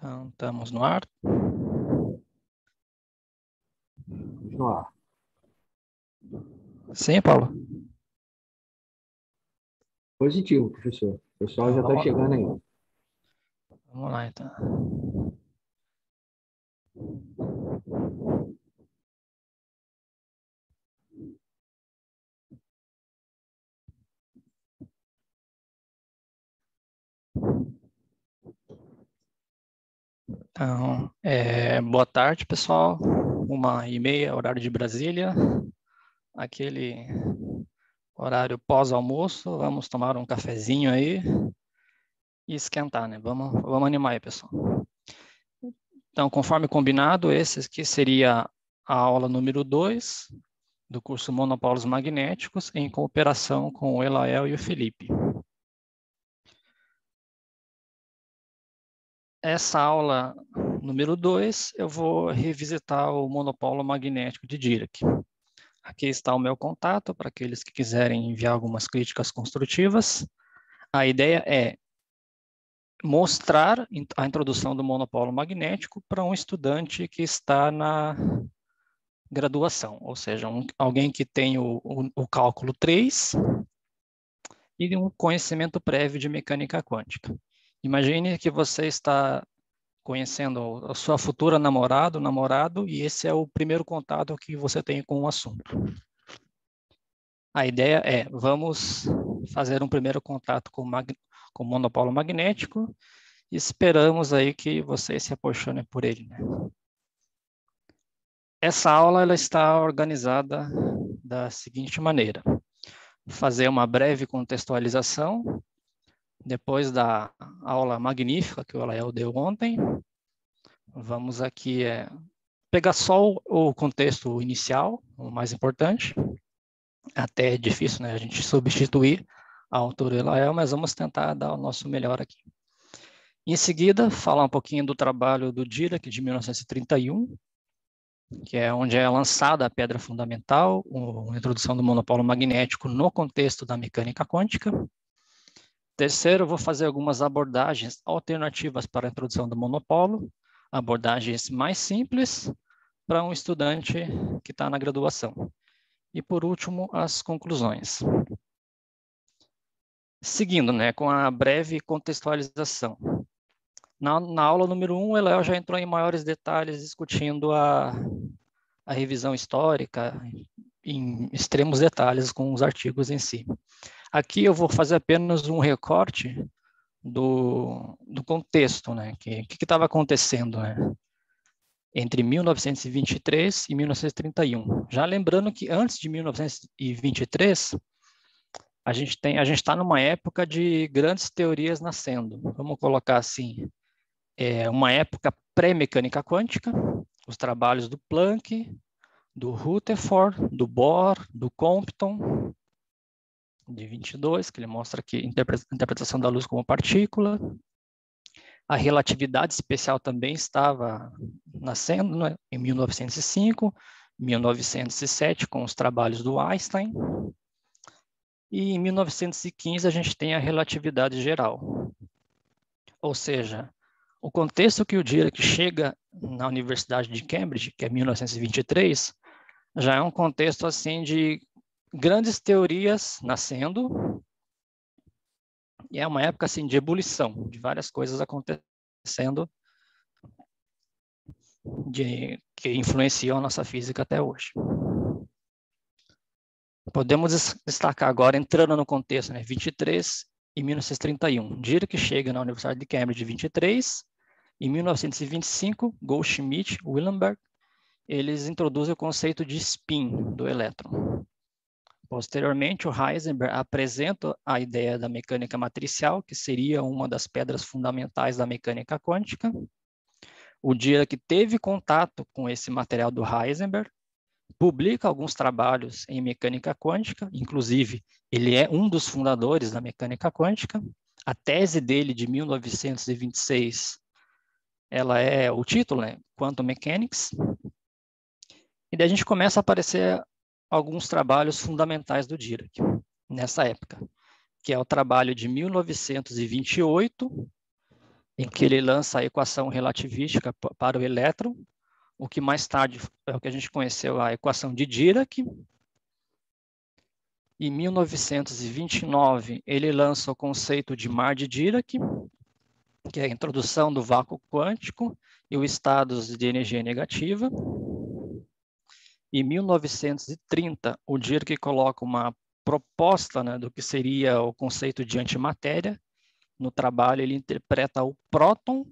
Então, estamos no ar. No ar. Sim, Paulo? Positivo, professor. O pessoal já está chegando aí. Vamos lá, então. Então, boa tarde, pessoal. 1h30, horário de Brasília. Aquele horário pós-almoço. Vamos tomar um cafezinho aí e esquentar, né? Vamos animar aí, pessoal. Então, conforme combinado, esse aqui seria a aula número 2 do curso Monopolos Magnéticos, em cooperação com o Elael e o Felipe. Essa aula número 2, eu vou revisitar o monopolo magnético de Dirac. Aqui está o meu contato para aqueles que quiserem enviar algumas críticas construtivas. A ideia é mostrar a introdução do monopolo magnético para um estudante que está na graduação, ou seja, alguém que tem o cálculo 3 e um conhecimento prévio de mecânica quântica. Imagine que você está conhecendo a sua futura namorado, e esse é o primeiro contato que você tem com o assunto. A ideia é, vamos fazer um primeiro contato com o monopolo magnético e esperamos aí que vocês se apaixonem por ele, né? Essa aula ela está organizada da seguinte maneira: fazer uma breve contextualização, depois da aula magnífica que o Elael deu ontem, vamos aqui pegar só o contexto inicial, o mais importante. Até é difícil, né, a gente substituir a autora Elael, mas vamos tentar dar o nosso melhor aqui. Em seguida, falar um pouquinho do trabalho do Dirac, de 1931, que é onde é lançada a pedra fundamental, a introdução do monopolo magnético no contexto da mecânica quântica. Terceiro, eu vou fazer algumas abordagens alternativas para a introdução do monopolo, abordagens mais simples para um estudante que está na graduação. E, por último, as conclusões. Seguindo, né, com a breve contextualização. Na aula número 1, o Elael já entrou em maiores detalhes discutindo a revisão histórica, em extremos detalhes com os artigos em si. Aqui eu vou fazer apenas um recorte do contexto, né, que estava acontecendo, né, entre 1923 e 1931. Já lembrando que antes de 1923, a gente está numa época de grandes teorias nascendo. Vamos colocar assim, uma época pré-mecânica quântica, os trabalhos do Planck, do Rutherford, do Bohr, do Compton, de 22, que ele mostra aqui a interpretação da luz como partícula. A relatividade especial também estava nascendo, né, em 1905, 1907, com os trabalhos do Einstein. E em 1915 a gente tem a relatividade geral. Ou seja, o contexto que o Dirac chega na Universidade de Cambridge, que é 1923, já é um contexto assim de grandes teorias nascendo, e é uma época assim de ebulição, de várias coisas acontecendo que influenciam a nossa física até hoje. Podemos destacar agora, entrando no contexto, né, 23 e 1931. Dirac chega na Universidade de Cambridge em 23, em 1925, Goldschmidt, Willenberg, eles introduzem o conceito de spin do elétron. Posteriormente, o Heisenberg apresenta a ideia da mecânica matricial, que seria uma das pedras fundamentais da mecânica quântica. O Dirac teve contato com esse material do Heisenberg, publica alguns trabalhos em mecânica quântica, inclusive ele é um dos fundadores da mecânica quântica. A tese dele de 1926, ela é o título, né? Quantum Mechanics. E daí a gente começa a aparecer alguns trabalhos fundamentais do Dirac nessa época, que é o trabalho de 1928, em que ele lança a equação relativística para o elétron, o que mais tarde é o que a gente conheceu, a equação de Dirac. Em 1929, ele lança o conceito de mar de Dirac, que é a introdução do vácuo quântico e os estados de energia negativa. Em 1930, o Dirac coloca uma proposta, né, do que seria o conceito de antimatéria. No trabalho, ele interpreta o próton,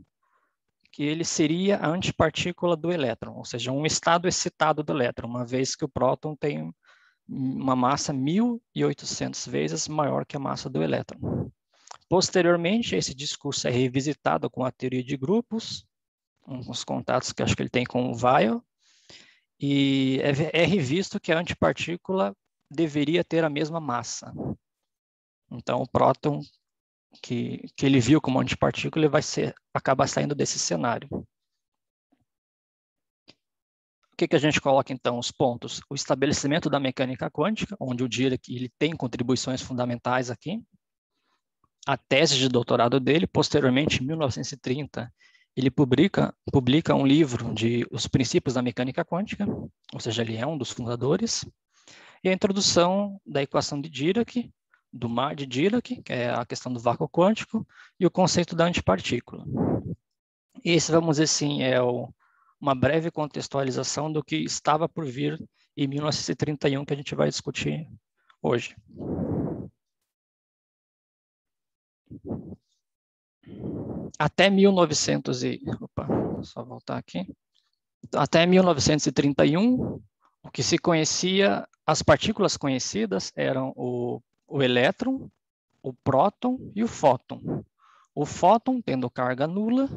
que ele seria a antipartícula do elétron, ou seja, um estado excitado do elétron, uma vez que o próton tem uma massa 1.800 vezes maior que a massa do elétron. Posteriormente, esse discurso é revisitado com a teoria de grupos, uns contatos que acho que ele tem com o Weyl, e é revisto que a antipartícula deveria ter a mesma massa. Então, o próton que ele viu como antipartícula vai acabar saindo desse cenário. O que a gente coloca, então, os pontos? O estabelecimento da mecânica quântica, onde o Dirac ele tem contribuições fundamentais aqui. A tese de doutorado dele, posteriormente, em 1930, ele publica um livro de Os Princípios da Mecânica Quântica, ou seja, ele é um dos fundadores, e a introdução da equação de Dirac, do mar de Dirac, que é a questão do vácuo quântico, e o conceito da antipartícula. Esse, vamos dizer assim, é uma breve contextualização do que estava por vir em 1931, que a gente vai discutir hoje. Até 1900 Opa, só voltar aqui. Até 1931, o que se conhecia, as partículas conhecidas eram o elétron, o próton e o fóton. O fóton tendo carga nula,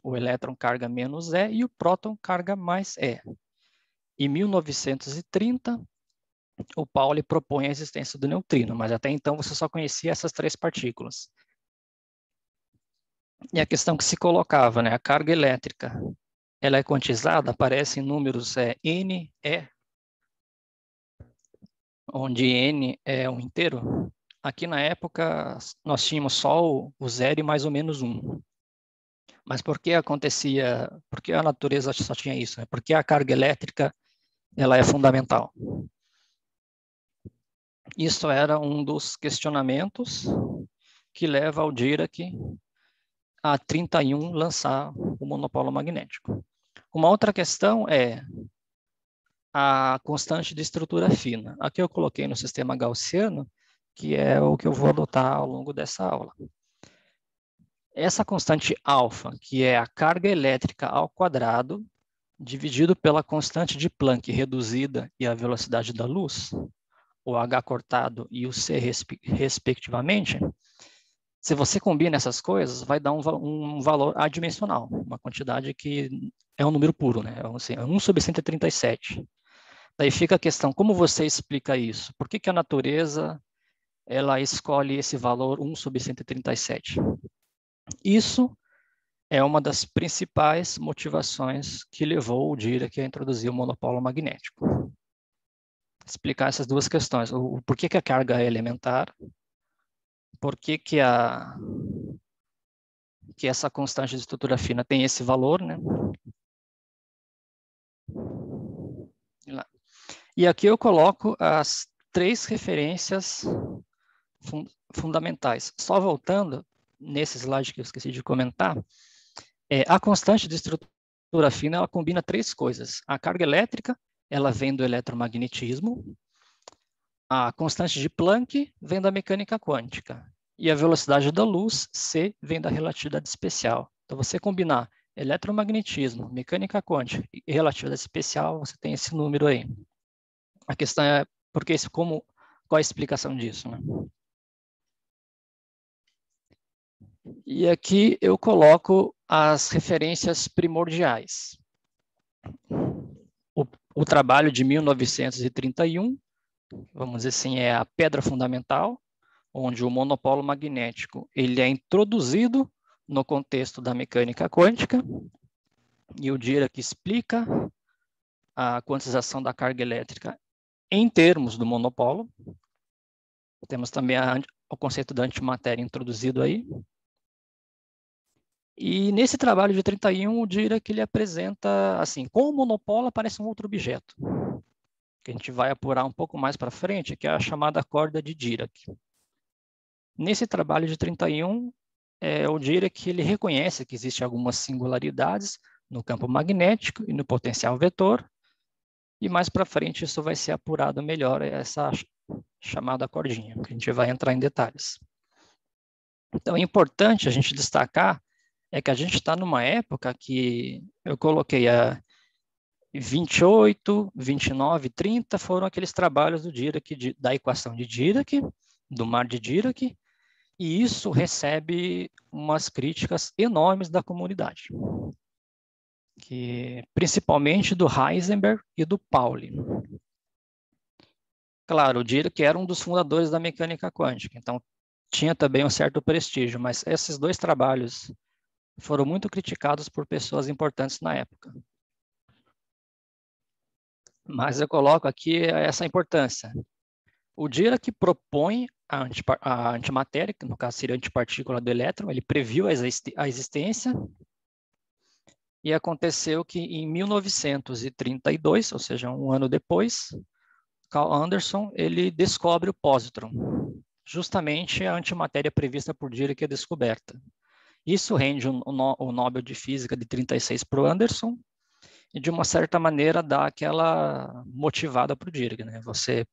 o elétron carga menos E e o próton carga mais E. Em 1930, o Pauli propõe a existência do neutrino, mas até então você só conhecia essas três partículas. E a questão que se colocava, né, a carga elétrica, ela é quantizada, aparece em números N, E, onde N é um inteiro. Aqui na época, nós tínhamos só o zero e mais ou menos 1. Mas por que acontecia, por que a natureza só tinha isso? Né? Porque a carga elétrica ela é fundamental. Isso era um dos questionamentos que leva ao Dirac a 31 lançar o monopolo magnético. Uma outra questão é a constante de estrutura fina. Aqui eu coloquei no sistema gaussiano, que é o que eu vou adotar ao longo dessa aula. Essa constante alfa, que é a carga elétrica ao quadrado, dividido pela constante de Planck reduzida e a velocidade da luz, o h cortado e o c respectivamente, se você combina essas coisas, vai dar um valor adimensional, uma quantidade que é um número puro, né? Assim, é 1 sobre 137. Daí fica a questão, como você explica isso? Por que a natureza ela escolhe esse valor 1 sobre 137? Isso é uma das principais motivações que levou o Dirac a introduzir o monopolo magnético. Explicar essas duas questões. Por que a carga é elementar? Por que essa constante de estrutura fina tem esse valor, né? E aqui eu coloco as três referências fundamentais. Só voltando, nesse slide que eu esqueci de comentar, a constante de estrutura fina ela combina três coisas. A carga elétrica, ela vem do eletromagnetismo. A constante de Planck vem da mecânica quântica. E a velocidade da luz, C, vem da relatividade especial. Então, você combinar eletromagnetismo, mecânica quântica e relatividade especial, você tem esse número aí. A questão é, qual a explicação disso, né? E aqui eu coloco as referências primordiais. O trabalho de 1931, vamos dizer assim, é a pedra fundamental, onde o monopolo magnético ele é introduzido no contexto da mecânica quântica, e o Dirac explica a quantização da carga elétrica em termos do monopolo. Temos também o conceito da antimatéria introduzido aí. E nesse trabalho de 31, o Dirac ele apresenta, assim, com o monopólio aparece um outro objeto, que a gente vai apurar um pouco mais para frente, que é a chamada corda de Dirac. Nesse trabalho de 31, o Dirac ele reconhece que existem algumas singularidades no campo magnético e no potencial vetor, e mais para frente isso vai ser apurado melhor, essa chamada cordinha, que a gente vai entrar em detalhes. Então é importante a gente destacar é que a gente está numa época que eu coloquei a 28, 29, 30 foram aqueles trabalhos do Dirac, da equação de Dirac, do mar de Dirac, e isso recebe umas críticas enormes da comunidade, principalmente do Heisenberg e do Pauli. Claro, o Dirac era um dos fundadores da mecânica quântica, então tinha também um certo prestígio, mas esses dois trabalhos foram muito criticados por pessoas importantes na época. Mas eu coloco aqui essa importância. O Dirac propõe a antimatéria, que no caso seria a antipartícula do elétron, ele previu a existência, e aconteceu que em 1932, ou seja, um ano depois, Carl Anderson ele descobre o pósitron. Justamente a antimatéria prevista por Dirac é descoberta. Isso rende o Nobel de Física de 36 para o Anderson, e de uma certa maneira dá aquela motivada para o Dirac, né? Você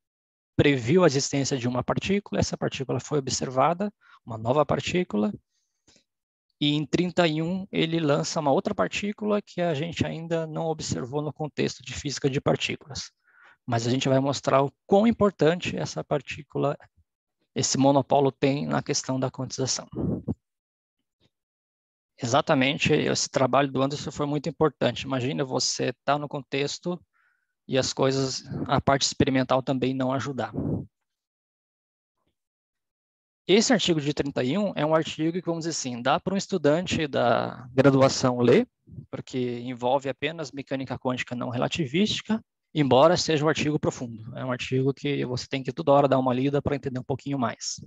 previu a existência de uma partícula, essa partícula foi observada, uma nova partícula, e em 31 ele lança uma outra partícula que a gente ainda não observou no contexto de física de partículas. Mas a gente vai mostrar o quão importante essa partícula, esse monopólio tem na questão da quantização. Exatamente, esse trabalho do Anderson foi muito importante. Imagina você estar no contexto e as coisas, a parte experimental também não ajudar. Esse artigo de 31 é um artigo que, vamos dizer assim, dá para um estudante da graduação ler, porque envolve apenas mecânica quântica não relativística, embora seja um artigo profundo. É um artigo que você tem que toda hora dar uma lida para entender um pouquinho mais.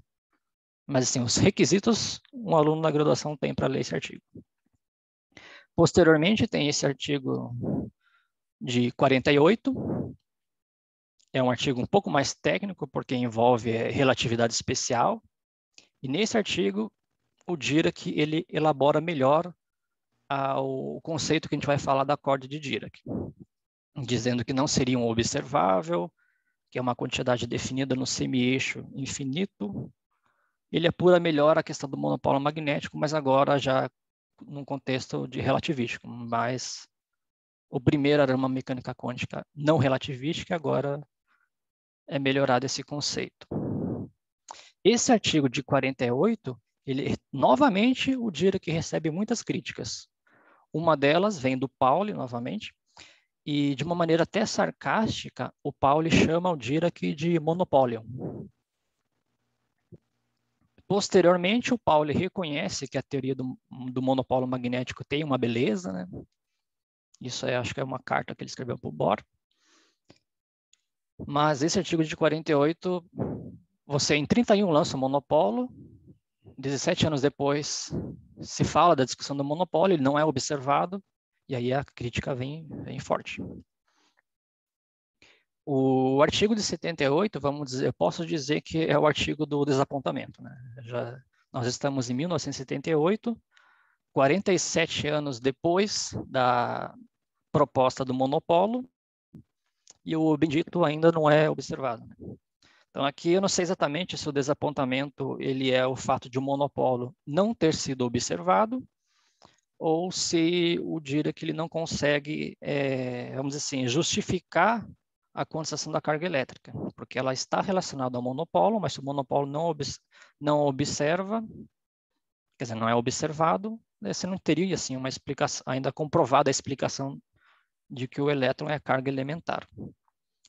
Mas, assim, os requisitos um aluno da graduação tem para ler esse artigo. Posteriormente, tem esse artigo de 48, é um artigo um pouco mais técnico, porque envolve relatividade especial, e nesse artigo, o Dirac ele elabora melhor o conceito que a gente vai falar da corda de Dirac, dizendo que não seria um observável, que é uma quantidade definida no semi-eixo infinito. Ele apura melhor a questão do monopólio magnético, mas agora já num contexto de relativístico. Mas o primeiro era uma mecânica quântica não relativística, agora é melhorado esse conceito. Esse artigo de 48, novamente o Dirac recebe muitas críticas. Uma delas vem do Pauli, novamente, e de uma maneira até sarcástica, o Pauli chama o Dirac de monopólio. Posteriormente, o Pauli reconhece que a teoria do monopólio magnético tem uma beleza, né? Isso acho que é uma carta que ele escreveu para o Bohr. Mas esse artigo de 48, você em 31 lança o monopólio, 17 anos depois se fala da discussão do monopólio, ele não é observado, e aí a crítica vem forte. O artigo de 78, vamos dizer, eu posso dizer que é o artigo do desapontamento, né? Nós estamos em 1978, 47 anos depois da proposta do monopólio, e o bendito ainda não é observado. Então aqui eu não sei exatamente se o desapontamento ele é o fato de o monopólio não ter sido observado, ou se o Dirac ele não consegue, vamos dizer assim, justificar a quantização da carga elétrica, porque ela está relacionada ao monopólio, mas se o monopólio não observa, quer dizer, não é observado, você não teria assim uma explicação, ainda comprovada a explicação de que o elétron é a carga elementar.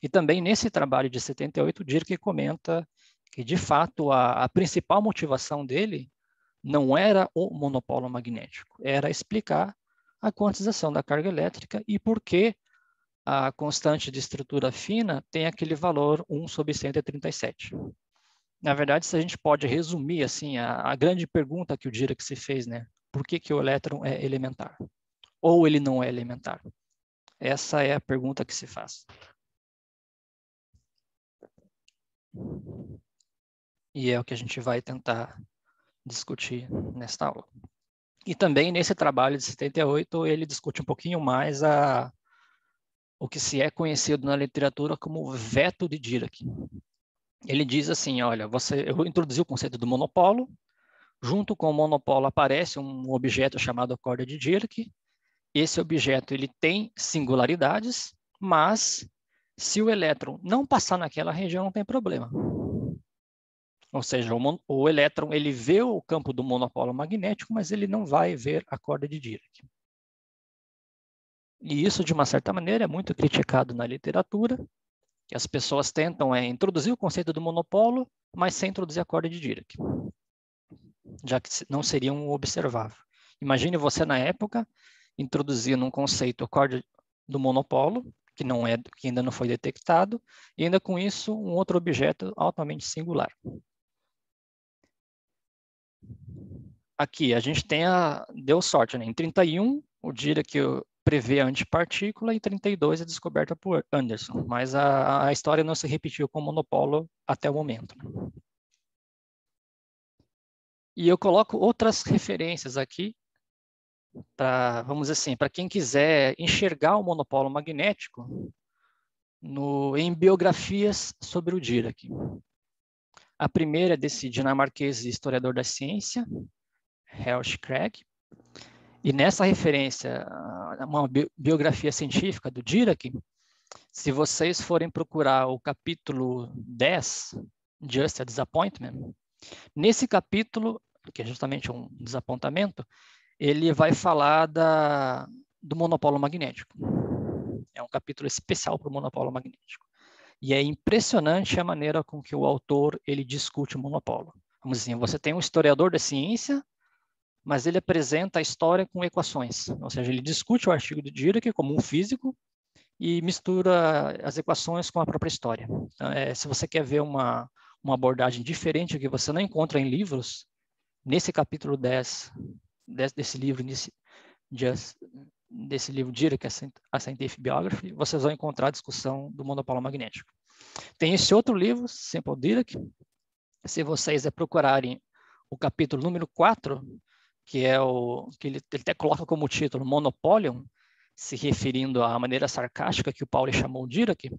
E também nesse trabalho de 78, o Dirac comenta que, de fato, a principal motivação dele não era o monopólio magnético, era explicar a quantização da carga elétrica e por que a constante de estrutura fina tem aquele valor 1 sobre 137. Na verdade, se a gente pode resumir assim, a grande pergunta que o Dirac se fez, né? por que o elétron é elementar? Ou ele não é elementar? Essa é a pergunta que se faz. E é o que a gente vai tentar discutir nesta aula. E também nesse trabalho de 78, ele discute um pouquinho mais o que se é conhecido na literatura como veto de Dirac. Ele diz assim, olha, eu introduzi o conceito do monopolo, junto com o monopolo aparece um objeto chamado corda de Dirac. Esse objeto ele tem singularidades, mas se o elétron não passar naquela região, não tem problema. Ou seja, o elétron ele vê o campo do monopolo magnético, mas ele não vai ver a corda de Dirac. E isso, de uma certa maneira, é muito criticado na literatura, que as pessoas tentam introduzir o conceito do monopolo, mas sem introduzir a corda de Dirac, já que não seria um observável. Imagine você, na época, introduzindo um conceito a corda do monopolo, que ainda não foi detectado, e ainda com isso um outro objeto altamente singular. Aqui a gente deu sorte, né? Em 31, o Dirac prevê a antipartícula, e em 32 é descoberta por Anderson, mas a história não se repetiu com o monopolo até o momento. E eu coloco outras referências aqui, vamos dizer assim, para quem quiser enxergar o monopolo magnético em biografias sobre o Dirac. A primeira é desse dinamarquês historiador da ciência, Helge Krag. E nessa referência, uma biografia científica do Dirac, se vocês forem procurar o capítulo 10, Just a Disappointment, nesse capítulo, que é justamente um desapontamento, ele vai falar do monopolo magnético. É um capítulo especial para o monopolo magnético. E é impressionante a maneira com que o autor ele discute o monopolo. Vamos dizer, você tem um historiador da ciência, mas ele apresenta a história com equações. Ou seja, ele discute o artigo do Dirac como um físico e mistura as equações com a própria história. Então, se você quer ver uma abordagem diferente que você não encontra em livros, nesse capítulo 10 desse livro, desse livro Dirac, a Scientific Biography, vocês vão encontrar a discussão do monopolo magnético. Tem esse outro livro, Simple Dirac. Se vocês procurarem o capítulo número 4, que é que ele até coloca como título Monopolium, se referindo à maneira sarcástica que o Pauli chamou Dirac.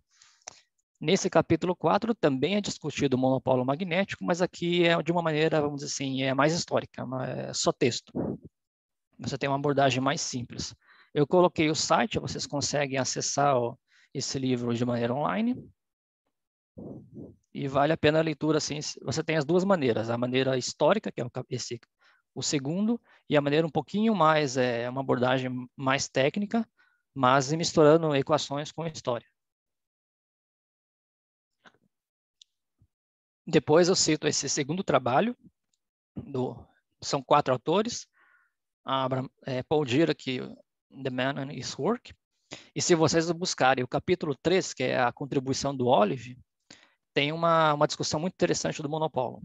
Nesse capítulo 4 também é discutido o monopolo magnético, mas aqui é de uma maneira, vamos dizer assim, é mais histórica, é só texto. Você tem uma abordagem mais simples. Eu coloquei o site, vocês conseguem acessar esse livro de maneira online. E vale a pena a leitura, assim, você tem as duas maneiras, a maneira histórica, que é o segundo, e a maneira um pouquinho mais, uma abordagem mais técnica, mas misturando equações com história. Depois eu cito esse segundo trabalho, são 4 autores, Paul Dirac, The Man and His Work, e se vocês buscarem o capítulo 3, que é a contribuição do Olive, tem uma discussão muito interessante do monopolo.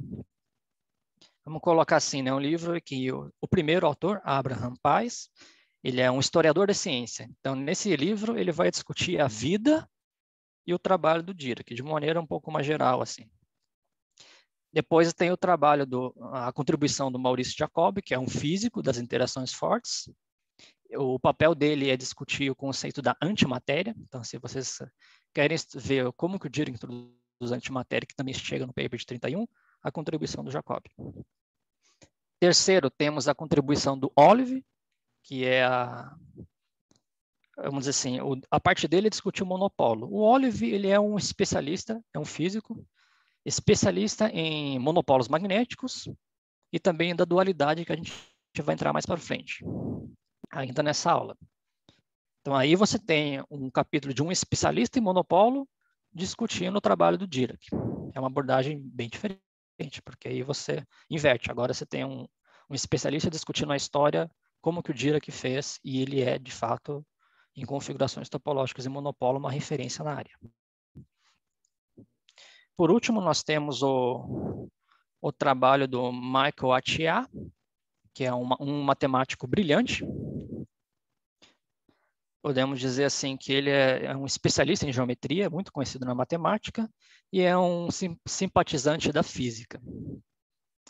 Vamos colocar assim, né? Um livro que o primeiro autor, Abraham Pais, ele é um historiador da ciência. Então, nesse livro, ele vai discutir a vida e o trabalho do Dirac, de uma maneira um pouco mais geral, assim. Depois tem o trabalho a contribuição do Maurice Jacobi, que é um físico das interações fortes. O papel dele é discutir o conceito da antimatéria. Então, se vocês querem ver como que o Dirac introduz a antimatéria, que também chega no paper de 31, a contribuição do Jacobi. Terceiro, temos a contribuição do Olive, que é vamos dizer assim, a parte dele é discutir o monopolo. O Olive, ele é um especialista, é um físico, especialista em monopolos magnéticos e também da dualidade, que a gente vai entrar mais para frente, ainda nessa aula. Então, aí você tem um capítulo de um especialista em monopolo discutindo o trabalho do Dirac. É uma abordagem bem diferente, porque aí você inverte. Agora você tem um especialista discutindo a história, como que o Dirac fez, e ele é, de fato, em configurações topológicas em monopolo, uma referência na área. Por último, nós temos o trabalho do Michael Atiyah, que é um matemático brilhante. Podemos dizer assim que ele é um especialista em geometria, muito conhecido na matemática, e é um simpatizante da física.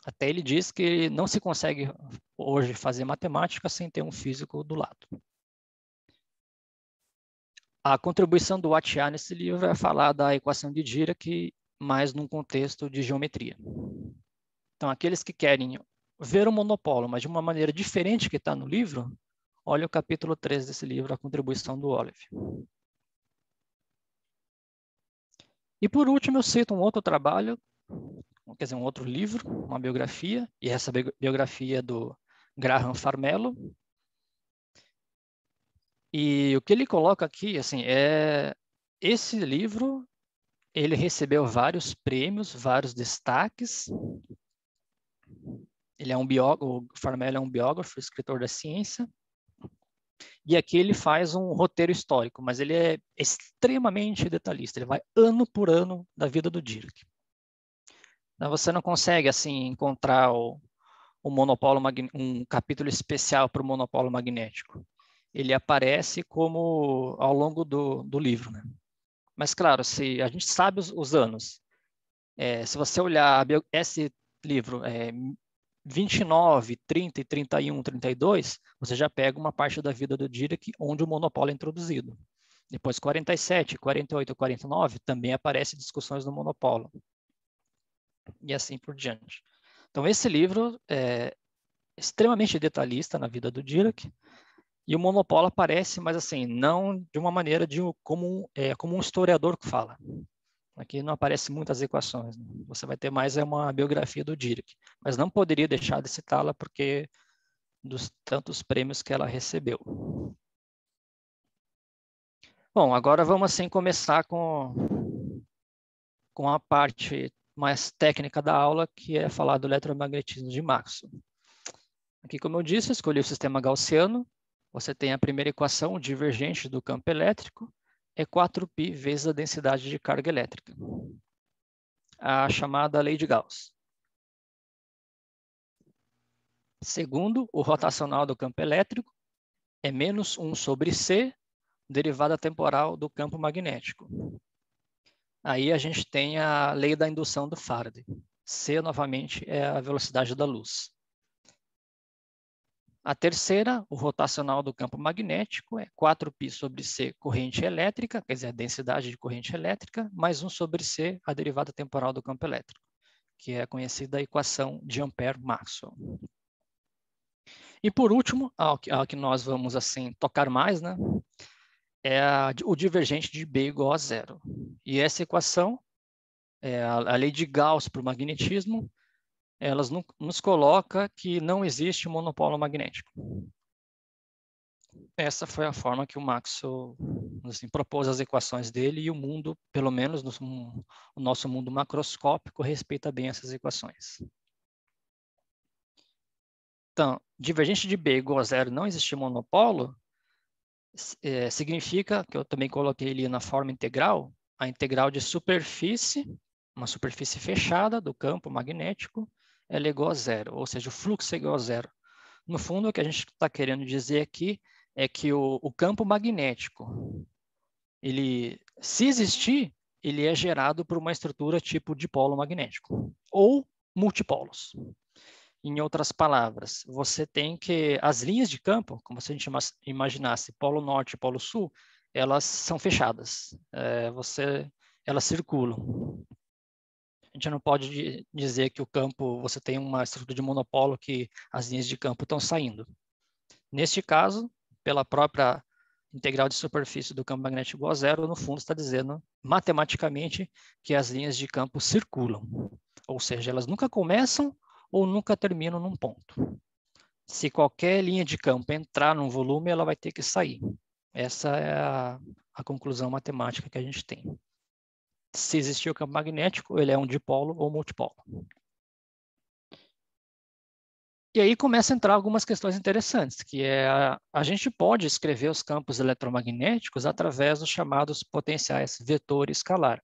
Até ele diz que não se consegue hoje fazer matemática sem ter um físico do lado. A contribuição do Atiyah nesse livro é falar da equação de Dirac, mais num contexto de geometria. Então, aqueles que querem ver o monopólio, mas de uma maneira diferente que está no livro, olha o capítulo 3 desse livro, a contribuição do Olive. E por último, eu cito um outro trabalho, quer dizer, um outro livro, uma biografia, e essa biografia é do Graham Farmelo. E o que ele coloca aqui, assim, esse livro, ele recebeu vários prêmios, vários destaques. Ele é o Farmelo é um biógrafo, escritor da ciência. E aqui ele faz um roteiro histórico, mas ele é extremamente detalhista. Ele vai ano por ano da vida do Dirac. Então, você não consegue assim encontrar um capítulo especial para o monopólio magnético. Ele aparece como ao longo do livro, né? Mas claro, se a gente sabe os anos, se você olhar esse livro 29, 30 e 31, 32, você já pega uma parte da vida do Dirac onde o monopólio é introduzido. Depois 47, 48 e 49 também aparecem discussões do monopólio. E assim por diante. Então esse livro é extremamente detalhista na vida do Dirac, e o monopólio aparece, mas assim, não de uma maneira como um historiador que fala. Aqui não aparecem muitas equações. Né? Você vai ter mais uma biografia do Dirac, mas não poderia deixar de citá-la porque dos tantos prêmios que ela recebeu. Bom, agora vamos assim começar com a parte mais técnica da aula, que é falar do eletromagnetismo de Maxwell. Aqui, como eu disse, eu escolhi o sistema gaussiano. Você tem a primeira equação, o divergente do campo elétrico, é 4π vezes a densidade de carga elétrica, a chamada lei de Gauss. Segundo, o rotacional do campo elétrico é menos 1 sobre C, derivada temporal do campo magnético. Aí a gente tem a lei da indução do Faraday. C, novamente, é a velocidade da luz. A terceira, o rotacional do campo magnético, é 4π sobre C corrente elétrica, quer dizer, a densidade de corrente elétrica, mais 1 sobre C, a derivada temporal do campo elétrico, que é conhecida a equação de Ampère-Maxwell. E por último, ao que nós vamos assim tocar mais, né, é o divergente de B igual a zero. E essa equação, a lei de Gauss para o magnetismo, elas nos coloca que não existe monopólio magnético. Essa foi a forma que o Maxwell assim, propôs as equações dele, e o mundo, pelo menos o nosso mundo macroscópico, respeita bem essas equações. Então, divergente de B igual a zero, não existir monopólio, significa, que eu também coloquei ali na forma integral, a integral de superfície, uma superfície fechada do campo magnético, ela é igual a zero, ou seja, o fluxo é igual a zero. No fundo, o que a gente está querendo dizer aqui é que o campo magnético, se existir, ele é gerado por uma estrutura tipo dipolo magnético, ou multipolos. Em outras palavras, você tem que as linhas de campo, como se a gente imaginasse polo norte e polo sul, elas são fechadas, elas circulam. A gente não pode dizer que o campo, você tem uma estrutura de monopólio que as linhas de campo estão saindo. Neste caso, pela própria integral de superfície do campo magnético igual a zero, no fundo está dizendo matematicamente que as linhas de campo circulam, ou seja, elas nunca começam ou nunca terminam num ponto. Se qualquer linha de campo entrar num volume, ela vai ter que sair. Essa é a conclusão matemática que a gente tem. Se existir o campo magnético, ele é um dipolo ou multipolo. E aí começa a entrar algumas questões interessantes, que a gente pode escrever os campos eletromagnéticos através dos chamados potenciais vetor escalar.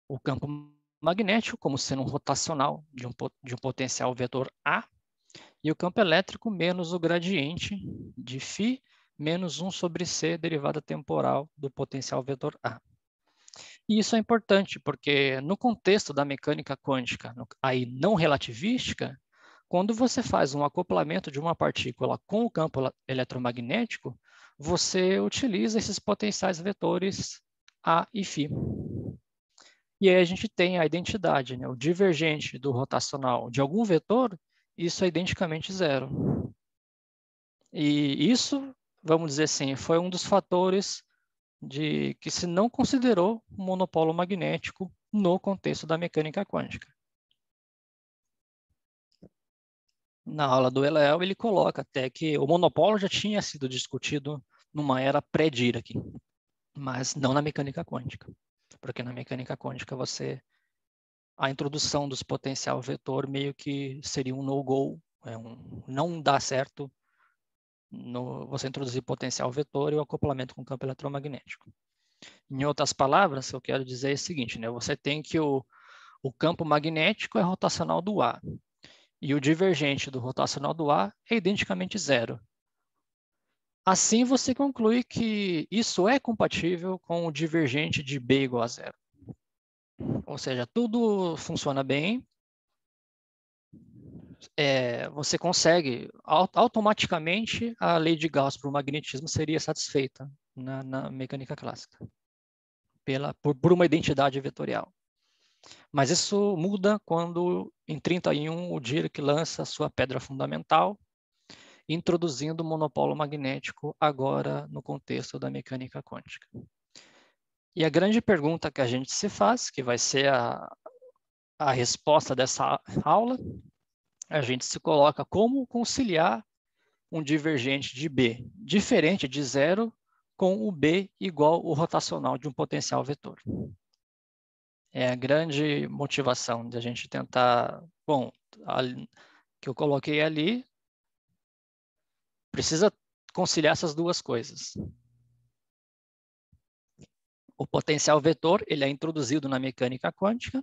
O campo magnético como sendo um rotacional de um potencial vetor A, e o campo elétrico menos o gradiente de φ menos 1 sobre C, derivada temporal do potencial vetor A. E isso é importante, porque no contexto da mecânica quântica, aí não relativística, quando você faz um acoplamento de uma partícula com o campo eletromagnético, você utiliza esses potenciais vetores A e φ. E aí a gente tem a identidade, né? O divergente do rotacional de algum vetor, isso é identicamente zero. E isso, vamos dizer assim, foi um dos fatores de que se não considerou o monopolo magnético no contexto da mecânica quântica. Na aula do Elel, ele coloca até que o monopolo já tinha sido discutido numa era pré-Dirac, mas não na mecânica quântica, porque na mecânica quântica a introdução dos potencial vetor meio que seria um no-go, não dá certo você introduzir potencial vetor e o acoplamento com campo eletromagnético. Em outras palavras, eu quero dizer o seguinte, né? Você tem que o campo magnético é rotacional do A, e o divergente do rotacional do A é identicamente zero. Assim, você conclui que isso é compatível com o divergente de B igual a zero. Ou seja, tudo funciona bem, você consegue, automaticamente, a lei de Gauss para o magnetismo seria satisfeita na mecânica clássica, por uma identidade vetorial. Mas isso muda quando, em 31, o Dirac lança a sua pedra fundamental, introduzindo o monopolo magnético agora no contexto da mecânica quântica. E a grande pergunta que a gente se faz, que vai ser a resposta dessa aula, a gente se coloca como conciliar um divergente de B diferente de zero com o B igual o rotacional de um potencial vetor. É a grande motivação de a gente tentar, bom, que eu coloquei ali, precisa conciliar essas duas coisas. O potencial vetor, ele é introduzido na mecânica quântica,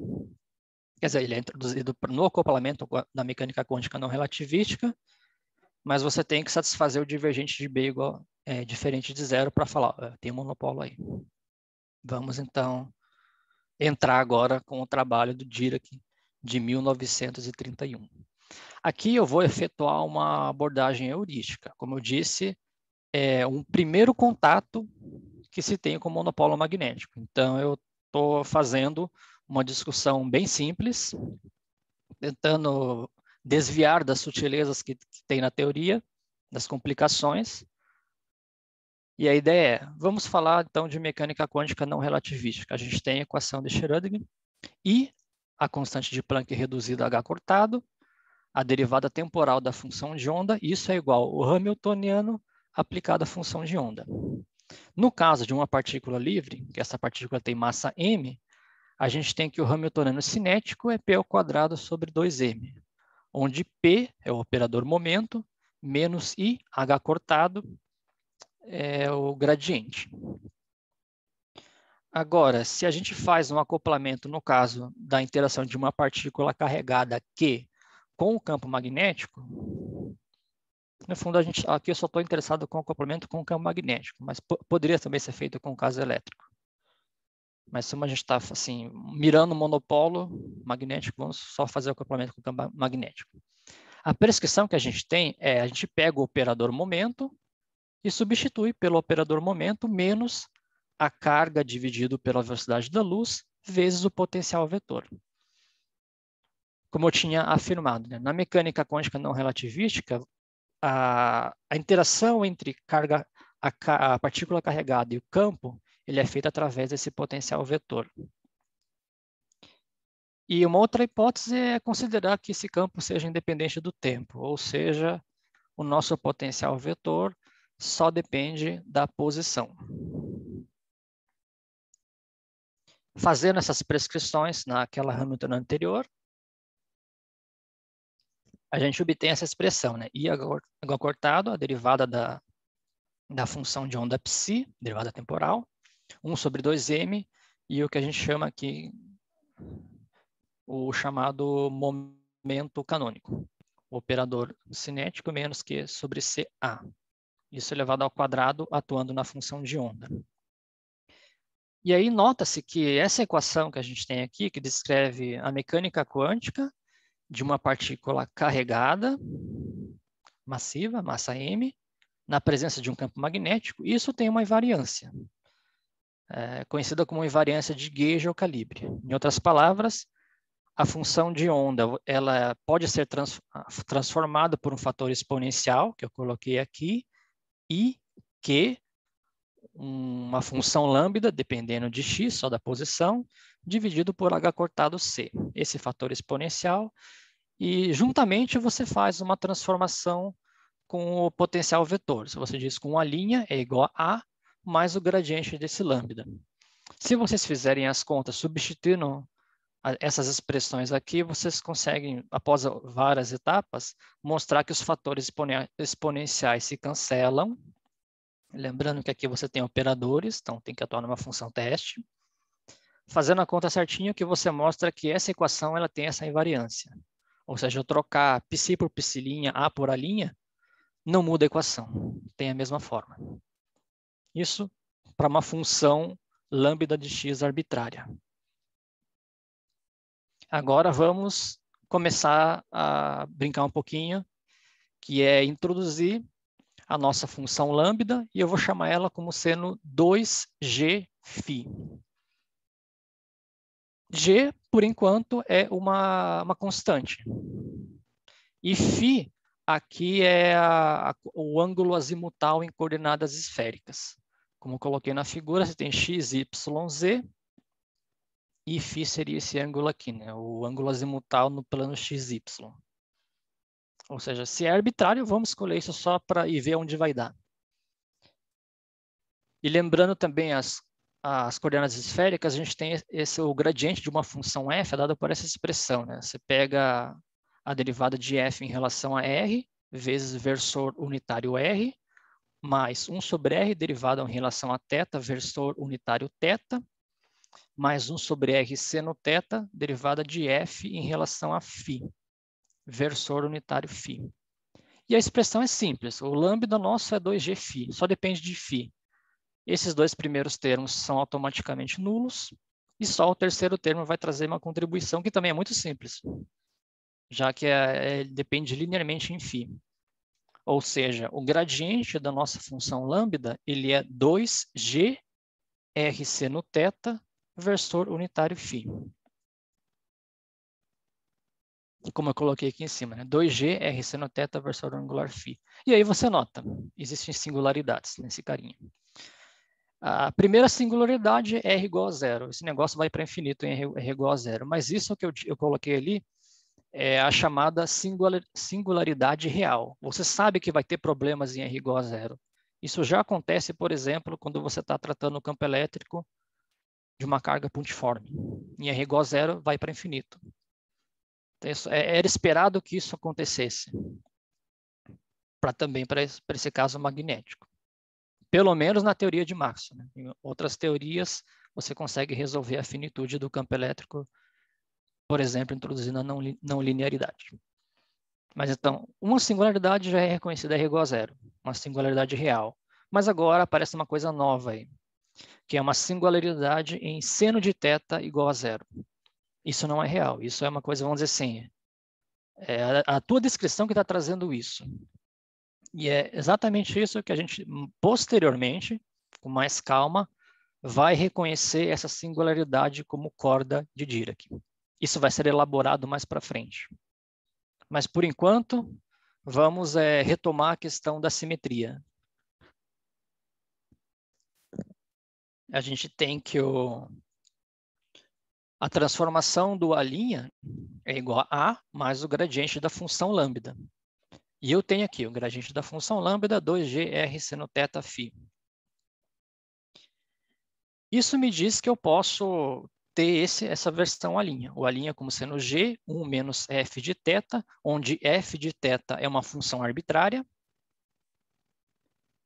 quer dizer, ele é introduzido no acoplamento da mecânica quântica não relativística, mas você tem que satisfazer o divergente de B igual, diferente de zero para falar, tem um monopolo aí. Vamos, então, entrar agora com o trabalho do Dirac de 1931. Aqui eu vou efetuar uma abordagem heurística. Como eu disse, é um primeiro contato que se tem com o monopolo magnético. Então, eu estou fazendo uma discussão bem simples, tentando desviar das sutilezas que tem na teoria, das complicações. E a ideia é, vamos falar então de mecânica quântica não relativística. A gente tem a equação de Schrödinger e a constante de Planck reduzida a H cortado, a derivada temporal da função de onda, isso é igual ao Hamiltoniano aplicado à função de onda. No caso de uma partícula livre, que essa partícula tem massa m, a gente tem que o Hamiltoniano cinético é p ao quadrado sobre 2m, onde p é o operador momento, menos i, h cortado, é o gradiente. Agora, se a gente faz um acoplamento, no caso da interação de uma partícula carregada Q com o campo magnético, no fundo, aqui eu só estou interessado com o acoplamento com o campo magnético, mas poderia também ser feito com o caso elétrico. Mas como a gente está assim, mirando o monopolo magnético, vamos só fazer o acoplamento com o campo magnético. A prescrição que a gente tem é, a gente pega o operador momento e substitui pelo operador momento menos a carga dividido pela velocidade da luz vezes o potencial vetor. Como eu tinha afirmado, né? Na mecânica quântica não relativística, a interação entre a partícula carregada e o campo, ele é feita através desse potencial vetor. E uma outra hipótese é considerar que esse campo seja independente do tempo, ou seja, o nosso potencial vetor só depende da posição. Fazendo essas prescrições naquela Hamiltoniana anterior, a gente obtém essa expressão, né? I igual cortado, a derivada da função de onda psi, derivada temporal, 1 sobre 2m, e o que a gente chama aqui, o chamado momento canônico, o operador cinético menos Q sobre CA. Isso elevado ao quadrado atuando na função de onda. E aí nota-se que essa equação que a gente tem aqui, que descreve a mecânica quântica de uma partícula carregada, massiva, massa m, na presença de um campo magnético, isso tem uma invariância, conhecida como invariância de gauge ou calibre. Em outras palavras, a função de onda ela pode ser transformada por um fator exponencial, que eu coloquei aqui, e que uma função lambda, dependendo de x, só da posição, dividido por h cortado c, esse fator exponencial, e juntamente você faz uma transformação com o potencial vetor. Se você diz que uma linha é igual a mais o gradiente desse lambda. Se vocês fizerem as contas substituindo essas expressões aqui, vocês conseguem, após várias etapas, mostrar que os fatores exponenciais se cancelam. Lembrando que aqui você tem operadores, então tem que atuar numa função teste. Fazendo a conta certinho, que você mostra que essa equação ela tem essa invariância. Ou seja, eu trocar psi por psi', A por A', não muda a equação, tem a mesma forma. Isso para uma função lambda de x arbitrária. Agora vamos começar a brincar um pouquinho, que é introduzir a nossa função lambda, e eu vou chamar ela como sendo 2gφ. G, por enquanto, é uma constante. E φ aqui é o ângulo azimutal em coordenadas esféricas. Como eu coloquei na figura, você tem x, y, z, e φ seria esse ângulo aqui, né? O ângulo azimutal no plano xy. Ou seja, se é arbitrário, vamos escolher isso só para ir ver onde vai dar. E lembrando também as coordenadas esféricas, a gente tem o gradiente de uma função f é dado por essa expressão, né? Você pega a derivada de f em relação a r, vezes versor unitário r, mais 1 sobre r derivada em relação a θ, versor unitário θ, mais 1 sobre r seno θ, derivada de f em relação a φ, versor unitário φ. E a expressão é simples, o lambda nosso é 2gφ, só depende de φ. Esses dois primeiros termos são automaticamente nulos, e só o terceiro termo vai trazer uma contribuição que também é muito simples, já que depende linearmente em φ. Ou seja, o gradiente da nossa função lambda ele é 2g r seno θ versor unitário φ. Como eu coloquei aqui em cima, né? 2g r seno θ versor angular φ. E aí você nota, existem singularidades nesse carinha. A primeira singularidade é r igual a zero. Esse negócio vai para infinito em r igual a zero. Mas isso que eu coloquei ali é a chamada singularidade real. Você sabe que vai ter problemas em r igual a zero. Isso já acontece, por exemplo, quando você está tratando o campo elétrico de uma carga pontiforme. Em r igual a zero, vai para infinito. Então, era esperado que isso acontecesse. Também para esse caso magnético. Pelo menos na teoria de Maxwell, né? Em outras teorias, você consegue resolver a finitude do campo elétrico, por exemplo, introduzindo a não linearidade. Mas então, uma singularidade já é reconhecida R igual a zero, uma singularidade real. Mas agora aparece uma coisa nova aí, que é uma singularidade em seno de θ igual a zero. Isso não é real, isso é uma coisa, vamos dizer assim, é a tua descrição que está trazendo isso. E é exatamente isso que a gente, posteriormente, com mais calma, vai reconhecer essa singularidade como corda de Dirac. Isso vai ser elaborado mais para frente. Mas, por enquanto, vamos retomar a questão da simetria. A gente tem que a transformação do A' é igual a A mais o gradiente da função lambda. E eu tenho aqui o gradiente da função lambda, 2g r seno θ φ. Isso me diz que eu posso ter essa versão A'. O A' como sendo g, 1 menos f de θ, onde f de θ é uma função arbitrária,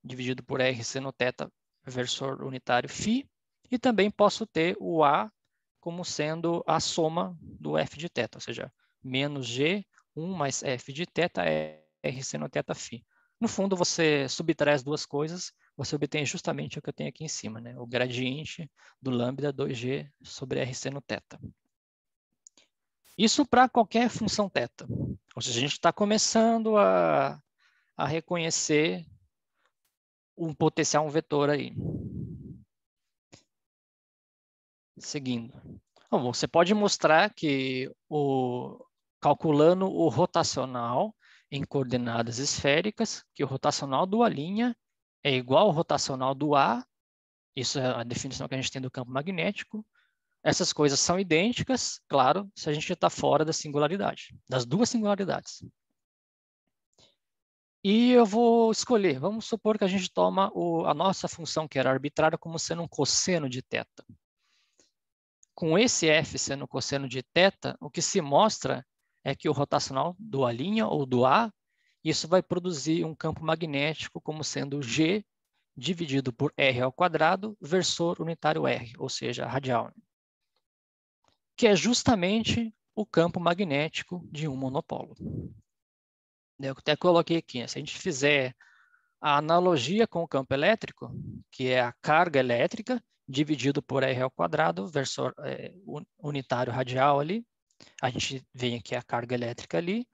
dividido por r seno θ versor unitário φ. E também posso ter o A como sendo a soma do f de θ, ou seja, menos g, 1 mais f de θ é r seno θφ. No fundo, você subtrai as duas coisas, você obtém justamente o que eu tenho aqui em cima, né? O gradiente do lambda 2g sobre r seno θ. Isso para qualquer função θ. Ou seja, a gente está começando a reconhecer um potencial, um vetor aí. Seguindo. Bom, você pode mostrar que calculando o rotacional em coordenadas esféricas, que o rotacional do A' é igual ao rotacional do A, isso é a definição que a gente tem do campo magnético. Essas coisas são idênticas, claro, se a gente está fora da singularidade, das duas singularidades. E eu vou escolher, vamos supor que a gente toma a nossa função, que era arbitrária, como sendo um cosseno de θ. Com esse f sendo cosseno de θ, o que se mostra é que o rotacional do A' ou do A, isso vai produzir um campo magnético como sendo G dividido por R ao quadrado, versor unitário R, ou seja, radial. Que é justamente o campo magnético de um monopolo. Eu até coloquei aqui, se a gente fizer a analogia com o campo elétrico, que é a carga elétrica, dividido por R ao quadrado, versor unitário radial ali, a gente vem aqui a carga elétrica ali,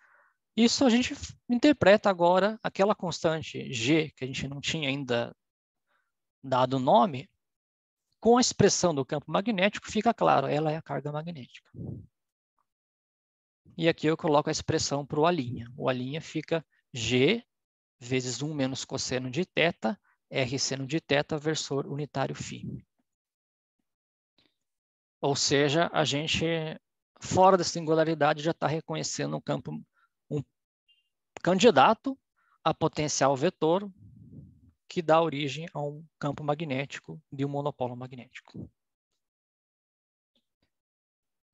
isso a gente interpreta agora aquela constante G, que a gente não tinha ainda dado nome, com a expressão do campo magnético fica claro, ela é a carga magnética. E aqui eu coloco a expressão para o A'. O A' fica G vezes 1 menos cosseno de θ, R seno de θ, versor unitário φ. Ou seja, a gente, fora da singularidade, já está reconhecendo um candidato a potencial vetor que dá origem a um campo magnético de um monopolo magnético.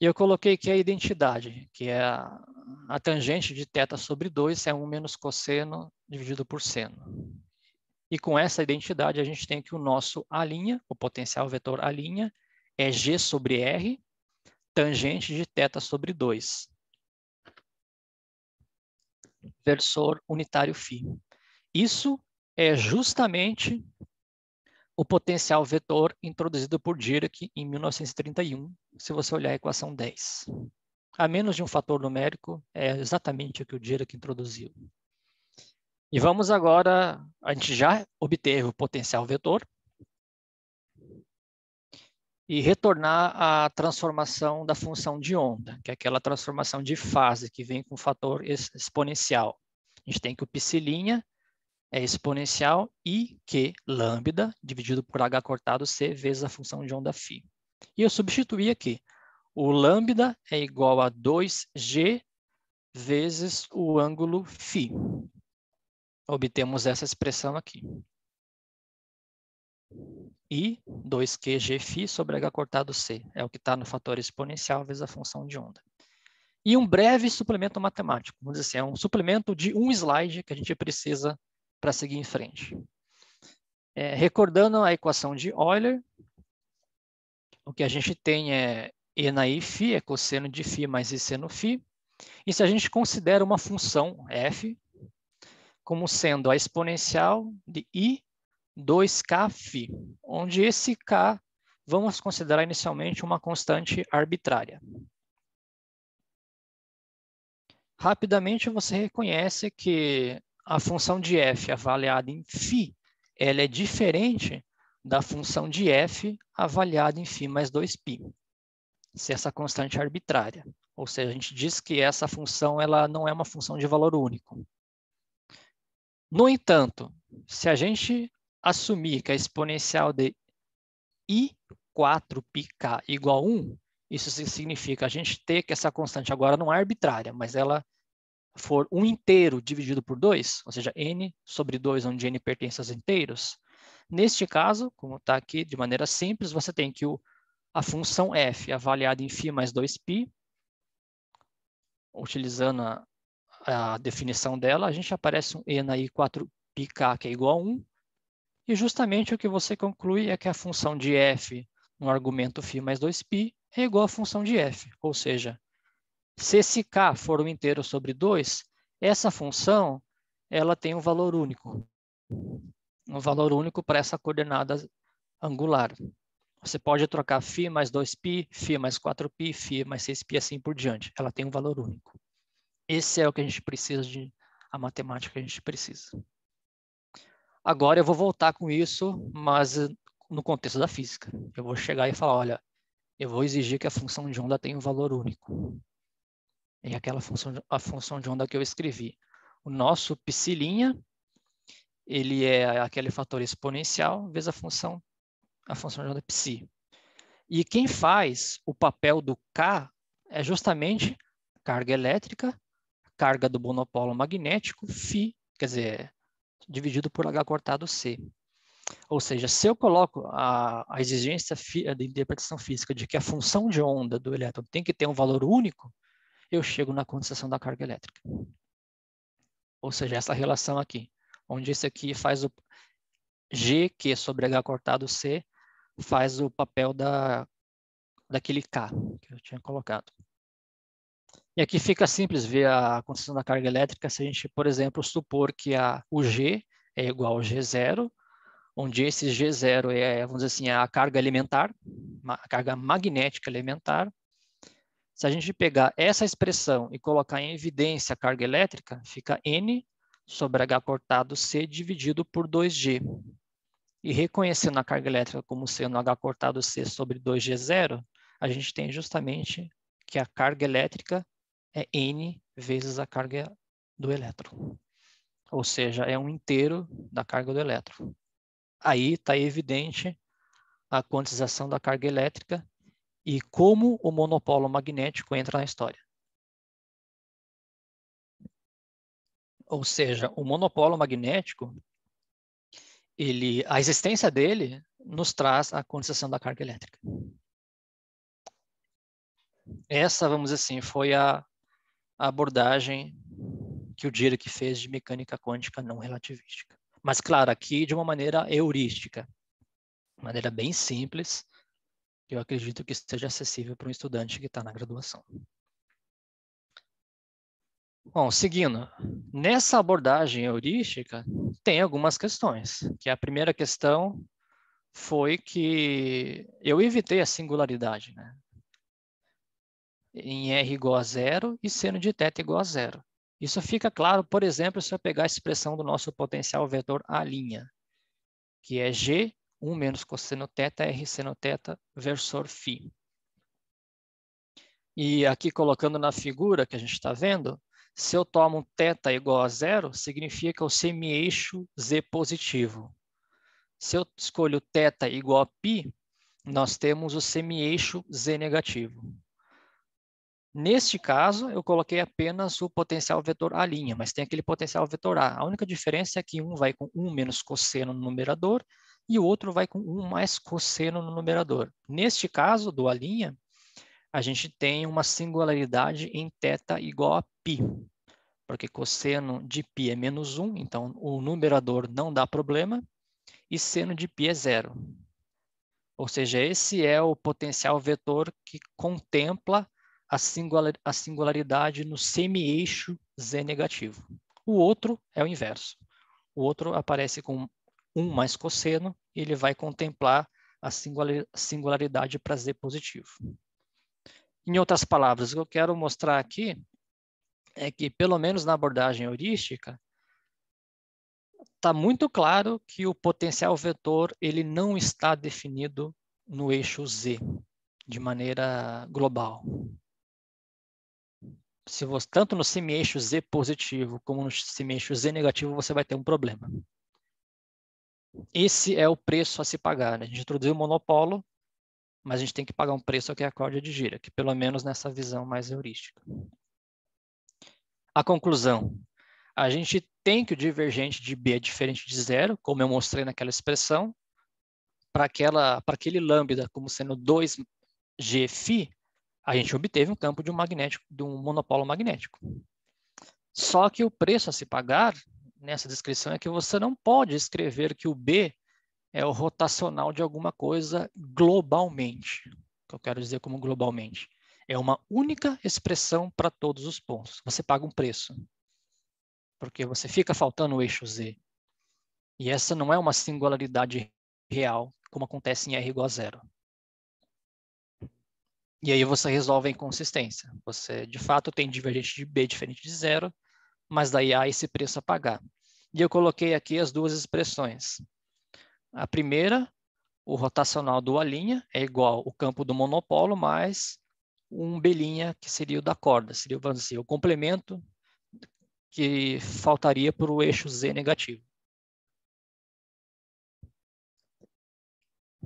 E eu coloquei aqui a identidade, que é a tangente de θ sobre 2 é 1 menos cosseno dividido por seno. E com essa identidade, a gente tem que o nosso A', o potencial vetor A', é G sobre R, tangente de θ sobre 2. Versor unitário φ. Isso é justamente o potencial vetor introduzido por Dirac em 1931, se você olhar a equação 10. A menos de um fator numérico, é exatamente o que o Dirac introduziu. E vamos agora, a gente já obteve o potencial vetor, e retornar à transformação da função de onda, que é aquela transformação de fase que vem com fator exponencial. A gente tem que o psi' é exponencial I Q lambda dividido por H cortado C vezes a função de onda φ. E eu substituí aqui. O lambda é igual a 2G vezes o ângulo φ. Obtemos essa expressão aqui. E 2QGφ sobre H cortado C. É o que está no fator exponencial vezes a função de onda. E um breve suplemento matemático. Vamos dizer assim, é um suplemento de um slide que a gente precisa para seguir em frente. Recordando a equação de Euler, o que a gente tem é E na Iφ, é cosseno de φ mais I seno φ. E se a gente considera uma função f como sendo a exponencial de I 2kφ, onde esse k vamos considerar inicialmente uma constante arbitrária. Rapidamente você reconhece que a função de f avaliada em φ, ela é diferente da função de f avaliada em φ mais 2π, se essa constante é arbitrária. Ou seja, a gente diz que essa função ela não é uma função de valor único. No entanto, se a gente assumir que a exponencial de I4πk igual a 1, isso significa a gente ter que essa constante agora não é arbitrária, mas ela for um inteiro dividido por 2, ou seja, n sobre 2, onde n pertence aos inteiros. Neste caso, como está aqui de maneira simples, você tem que a função f avaliada em φ mais 2π, utilizando a definição dela, a gente aparece um e na I4πk que é igual a 1, e justamente o que você conclui é que a função de f no argumento φ mais 2π é igual à função de f, ou seja, Se esse K for um inteiro sobre 2, essa função ela tem um valor único. Um valor único para essa coordenada angular. Você pode trocar φ mais 2π, φ mais 4π, φ mais 6π, assim por diante. Ela tem um valor único. Esse é o que a gente precisa a matemática que a gente precisa. Agora eu vou voltar com isso, mas no contexto da física. Eu vou chegar e falar, olha, eu vou exigir que a função de onda tenha um valor único. E aquela a função de onda que eu escrevi. O nosso π', ele é aquele fator exponencial vezes a função de onda π. E quem faz o papel do K é justamente carga elétrica, carga do monopolo magnético, φ, quer dizer, dividido por H cortado C. Ou seja, se eu coloco a exigência de interpretação física de que a função de onda do elétron tem que ter um valor único, eu chego na condensação da carga elétrica. Ou seja, essa relação aqui, onde esse aqui faz o GQ sobre H cortado C, faz o papel daquele K que eu tinha colocado. E aqui fica simples ver a condensação da carga elétrica se a gente, por exemplo, supor que o G é igual ao G0, onde esse G0 é, vamos dizer assim, a carga elementar, a carga magnética elementar. Se a gente pegar essa expressão e colocar em evidência a carga elétrica, fica N sobre H cortado C dividido por 2G. E reconhecendo a carga elétrica como sendo H cortado C sobre 2G0, a gente tem justamente que a carga elétrica é N vezes a carga do elétron. Ou seja, é um inteiro da carga do elétron. Aí está evidente a quantização da carga elétrica e como o monopolo magnético entra na história. Ou seja, o monopolo magnético, a existência dele nos traz a quantização da carga elétrica. Essa, vamos dizer assim, foi a abordagem que o Dirac fez de mecânica quântica não relativística. Mas, claro, aqui de uma maneira heurística, de maneira bem simples, que eu acredito que seja acessível para um estudante que está na graduação. Bom, seguindo, nessa abordagem heurística, tem algumas questões, que a primeira questão foi que eu evitei a singularidade, né? Em R igual a zero e seno de θ igual a zero. Isso fica claro, por exemplo, se eu pegar a expressão do nosso potencial vetor A', que é G, 1 menos cosseno θ, R seno θ, versor φ. E aqui colocando na figura que a gente está vendo, se eu tomo θ igual a zero, significa o semi-eixo Z positivo. Se eu escolho θ igual a π, nós temos o semi-eixo Z negativo. Neste caso, eu coloquei apenas o potencial vetor A', mas tem aquele potencial vetor A. A única diferença é que um vai com 1 menos cosseno no numerador e o outro vai com 1 mais cosseno no numerador. Neste caso, do A', a gente tem uma singularidade em θ igual a π, porque cosseno de π é menos 1, então o numerador não dá problema, e seno de π é zero. Ou seja, esse é o potencial vetor que contempla a singularidade no semi-eixo Z negativo. O outro é o inverso. O outro aparece com 1 mais cosseno e ele vai contemplar a singularidade para Z positivo. Em outras palavras, o que eu quero mostrar aqui é que, pelo menos na abordagem heurística, está muito claro que o potencial vetor ele não está definido no eixo Z, de maneira global. Se você, tanto no semi-eixo Z positivo como no semi-eixo Z negativo, você vai ter um problema. Esse é o preço a se pagar, né? A gente introduziu o monopolo, mas a gente tem que pagar um preço que é a corda de Dirac, pelo menos nessa visão mais heurística. A conclusão. A gente tem que o divergente de B é diferente de zero, como eu mostrei naquela expressão. Para aquele lambda como sendo 2Gφ, a gente obteve um campo de um monopolo magnético. Só que o preço a se pagar nessa descrição é que você não pode escrever que o B é o rotacional de alguma coisa globalmente. O que eu quero dizer como globalmente? É uma única expressão para todos os pontos. Você paga um preço, porque você fica faltando o eixo Z. E essa não é uma singularidade real, como acontece em R igual a zero. E aí você resolve a inconsistência. Você, de fato, tem divergente de B diferente de zero, mas daí há esse preço a pagar. E eu coloquei aqui as duas expressões. A primeira, o rotacional do A' é igual ao campo do monopolo mais um B', que seria o da corda. Seria, vamos dizer, o complemento que faltaria para o eixo Z negativo.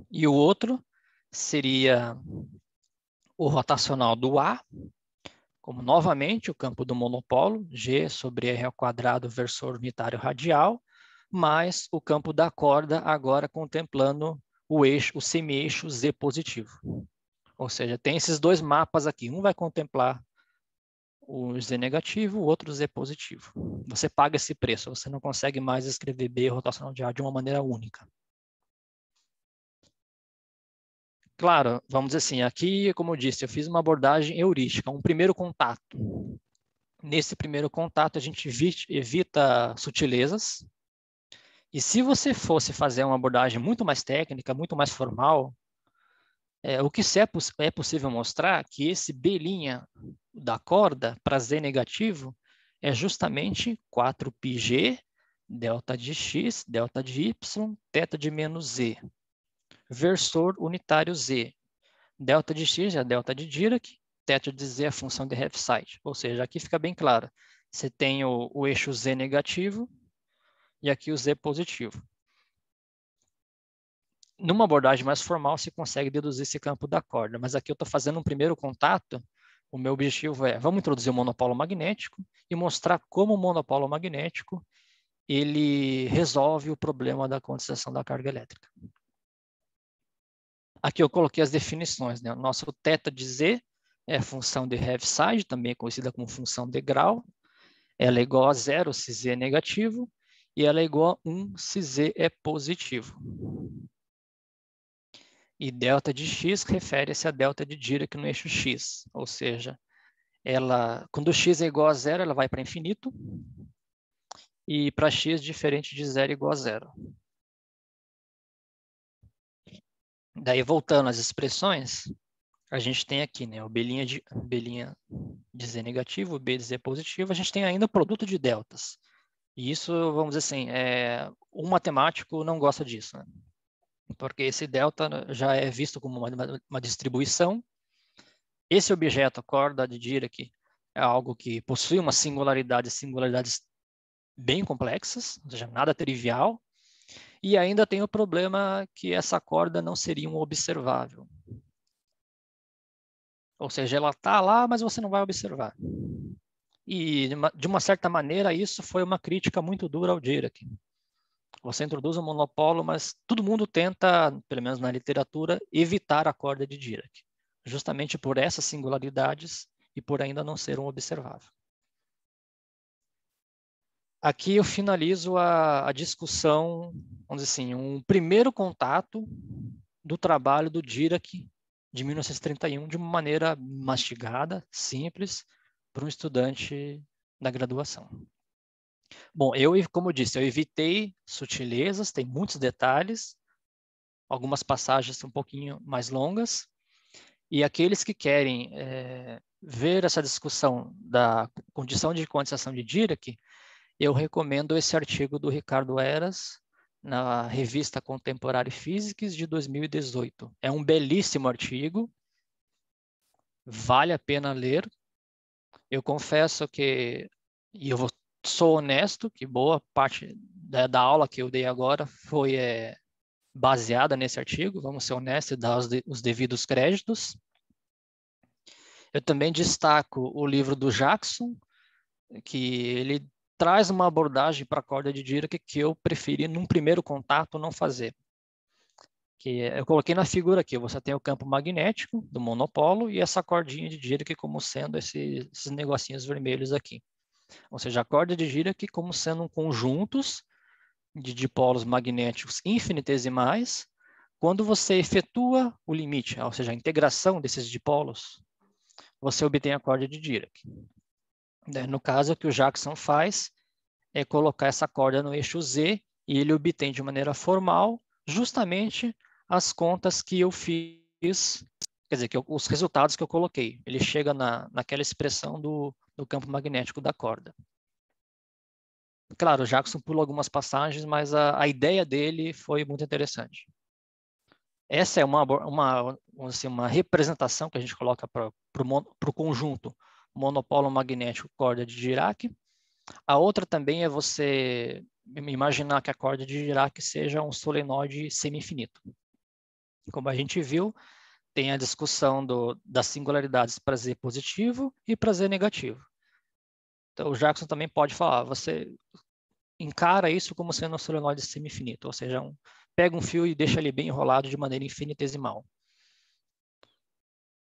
E o outro seria o rotacional do A, como novamente o campo do monopolo, G sobre R ao quadrado versor unitário radial, mais o campo da corda, agora contemplando o eixo, o semi-eixo Z positivo. Ou seja, tem esses dois mapas aqui. Um vai contemplar o Z negativo, o outro Z positivo. Você paga esse preço, você não consegue mais escrever B rotacional de A de uma maneira única. Claro, vamos dizer assim, aqui, como eu disse, eu fiz uma abordagem heurística, um primeiro contato. Nesse primeiro contato, a gente evita sutilezas. E se você fosse fazer uma abordagem muito mais técnica, muito mais formal, o que é possível mostrar que esse B' da corda para Z negativo é justamente 4πg, delta de x, delta de y, θ de menos z, versor unitário z. Delta de x é a delta de Dirac, θ de z é a função de Heaviside. Ou seja, aqui fica bem claro. Você tem o eixo z negativo e aqui o z positivo. Numa abordagem mais formal, se consegue deduzir esse campo da corda, mas aqui eu estou fazendo um primeiro contato. O meu objetivo é, vamos introduzir o monopolo magnético e mostrar como o monopolo magnético ele resolve o problema da condensação da carga elétrica. Aqui eu coloquei as definições, né? O nosso θ de Z é a função de Heaviside, também conhecida como função de grau. Ela é igual a zero se Z é negativo e ela é igual a 1 se Z é positivo. E delta de x refere-se a delta de Dirac no eixo x, ou seja, quando x é igual a zero, ela vai para infinito, e para x diferente de zero igual a zero. Daí, voltando às expressões, a gente tem aqui, né, o B' de Z negativo, o B de Z positivo, a gente tem ainda o produto de deltas. E isso, vamos dizer assim, um matemático não gosta disso, né? Porque esse delta já é visto como uma distribuição. Esse objeto, a corda de Dirac, é algo que possui uma singularidades bem complexas, ou seja, nada trivial, e ainda tem o problema que essa corda não seria um observável. Ou seja, ela está lá, mas você não vai observar. E, de uma certa maneira, isso foi uma crítica muito dura ao Dirac. Você introduz um monopolo, mas todo mundo tenta, pelo menos na literatura, evitar a corda de Dirac, justamente por essas singularidades e por ainda não ser um observável. Aqui eu finalizo a discussão, vamos dizer assim, um primeiro contato do trabalho do Dirac de 1931 de uma maneira mastigada, simples, para um estudante da graduação. Bom, como eu disse, eu evitei sutilezas, tem muitos detalhes, algumas passagens um pouquinho mais longas, e aqueles que querem ver essa discussão da condição de condensação de Dirac, eu recomendo esse artigo do Ricardo Heras, na revista Contemporary Physics de 2018. É um belíssimo artigo, vale a pena ler. Eu confesso que, e eu sou honesto, que boa parte da aula que eu dei agora foi baseada nesse artigo, vamos ser honestos e dar os devidos créditos. Eu também destaco o livro do Jackson, que ele traz uma abordagem para a corda de Dirac que eu preferi, num primeiro contato, não fazer. Eu coloquei na figura aqui, você tem o campo magnético do monopolo e essa cordinha de Dirac como sendo esses negocinhos vermelhos aqui. Ou seja, a corda de Dirac como sendo conjuntos de dipolos magnéticos infinitesimais. Quando você efetua o limite, ou seja, a integração desses dipolos, você obtém a corda de Dirac. No caso, o que o Jackson faz é colocar essa corda no eixo Z e ele obtém de maneira formal justamente as contas que eu fiz, quer dizer, os resultados que eu coloquei. Ele chega naquela expressão do campo magnético da corda. Claro, o Jackson pula algumas passagens, mas a ideia dele foi muito interessante. Essa é uma representação que a gente coloca para o conjunto monopolo magnético corda de Dirac. A outra também é você imaginar que a corda de Dirac seja um solenoide semi-infinito. Como a gente viu, tem a discussão das singularidades para Z positivo e para Z negativo. Então, o Jackson também pode falar, você encara isso como sendo um solenoide semi-infinito, ou seja, pega um fio e deixa ele bem enrolado de maneira infinitesimal.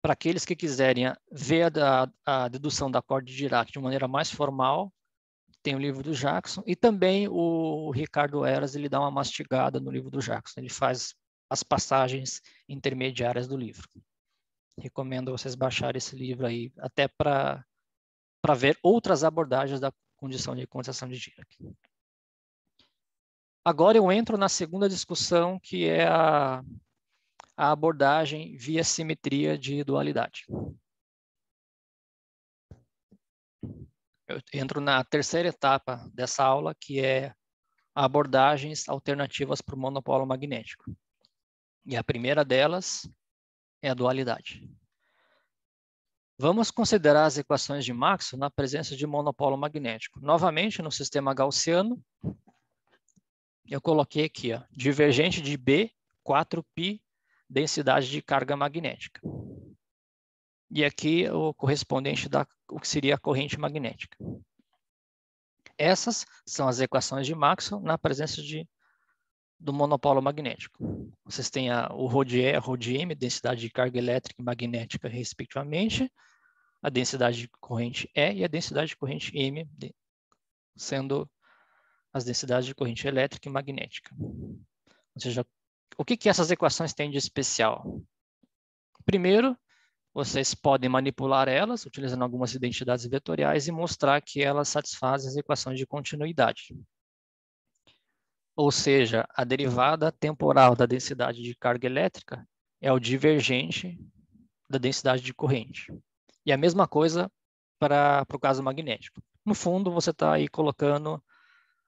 Para aqueles que quiserem ver a dedução da corda de Dirac de maneira mais formal, tem o livro do Jackson, e também o Ricardo Eras, ele dá uma mastigada no livro do Jackson, ele faz as passagens intermediárias do livro. Recomendo vocês baixarem esse livro aí, até para ver outras abordagens da condição de condensação de Dirac. Agora eu entro na segunda discussão, que é a abordagem via simetria de dualidade. Eu entro na terceira etapa dessa aula, que é abordagens alternativas para o monopolo magnético. E a primeira delas é a dualidade. Vamos considerar as equações de Maxwell na presença de monopolo magnético. Novamente, no sistema gaussiano, eu coloquei aqui, ó, divergente de B, 4π, densidade de carga magnética. E aqui o correspondente o que seria a corrente magnética. Essas são as equações de Maxwell na presença do monopolo magnético. Vocês têm o ρ/d, ρ/m, densidade de carga elétrica e magnética, respectivamente, a densidade de corrente E e a densidade de corrente M, sendo as densidades de corrente elétrica e magnética. Ou seja, o que essas equações têm de especial? Primeiro, vocês podem manipular elas, utilizando algumas identidades vetoriais, e mostrar que elas satisfazem as equações de continuidade. Ou seja, a derivada temporal da densidade de carga elétrica é o divergente da densidade de corrente. E a mesma coisa para o caso magnético. No fundo, você está aí colocando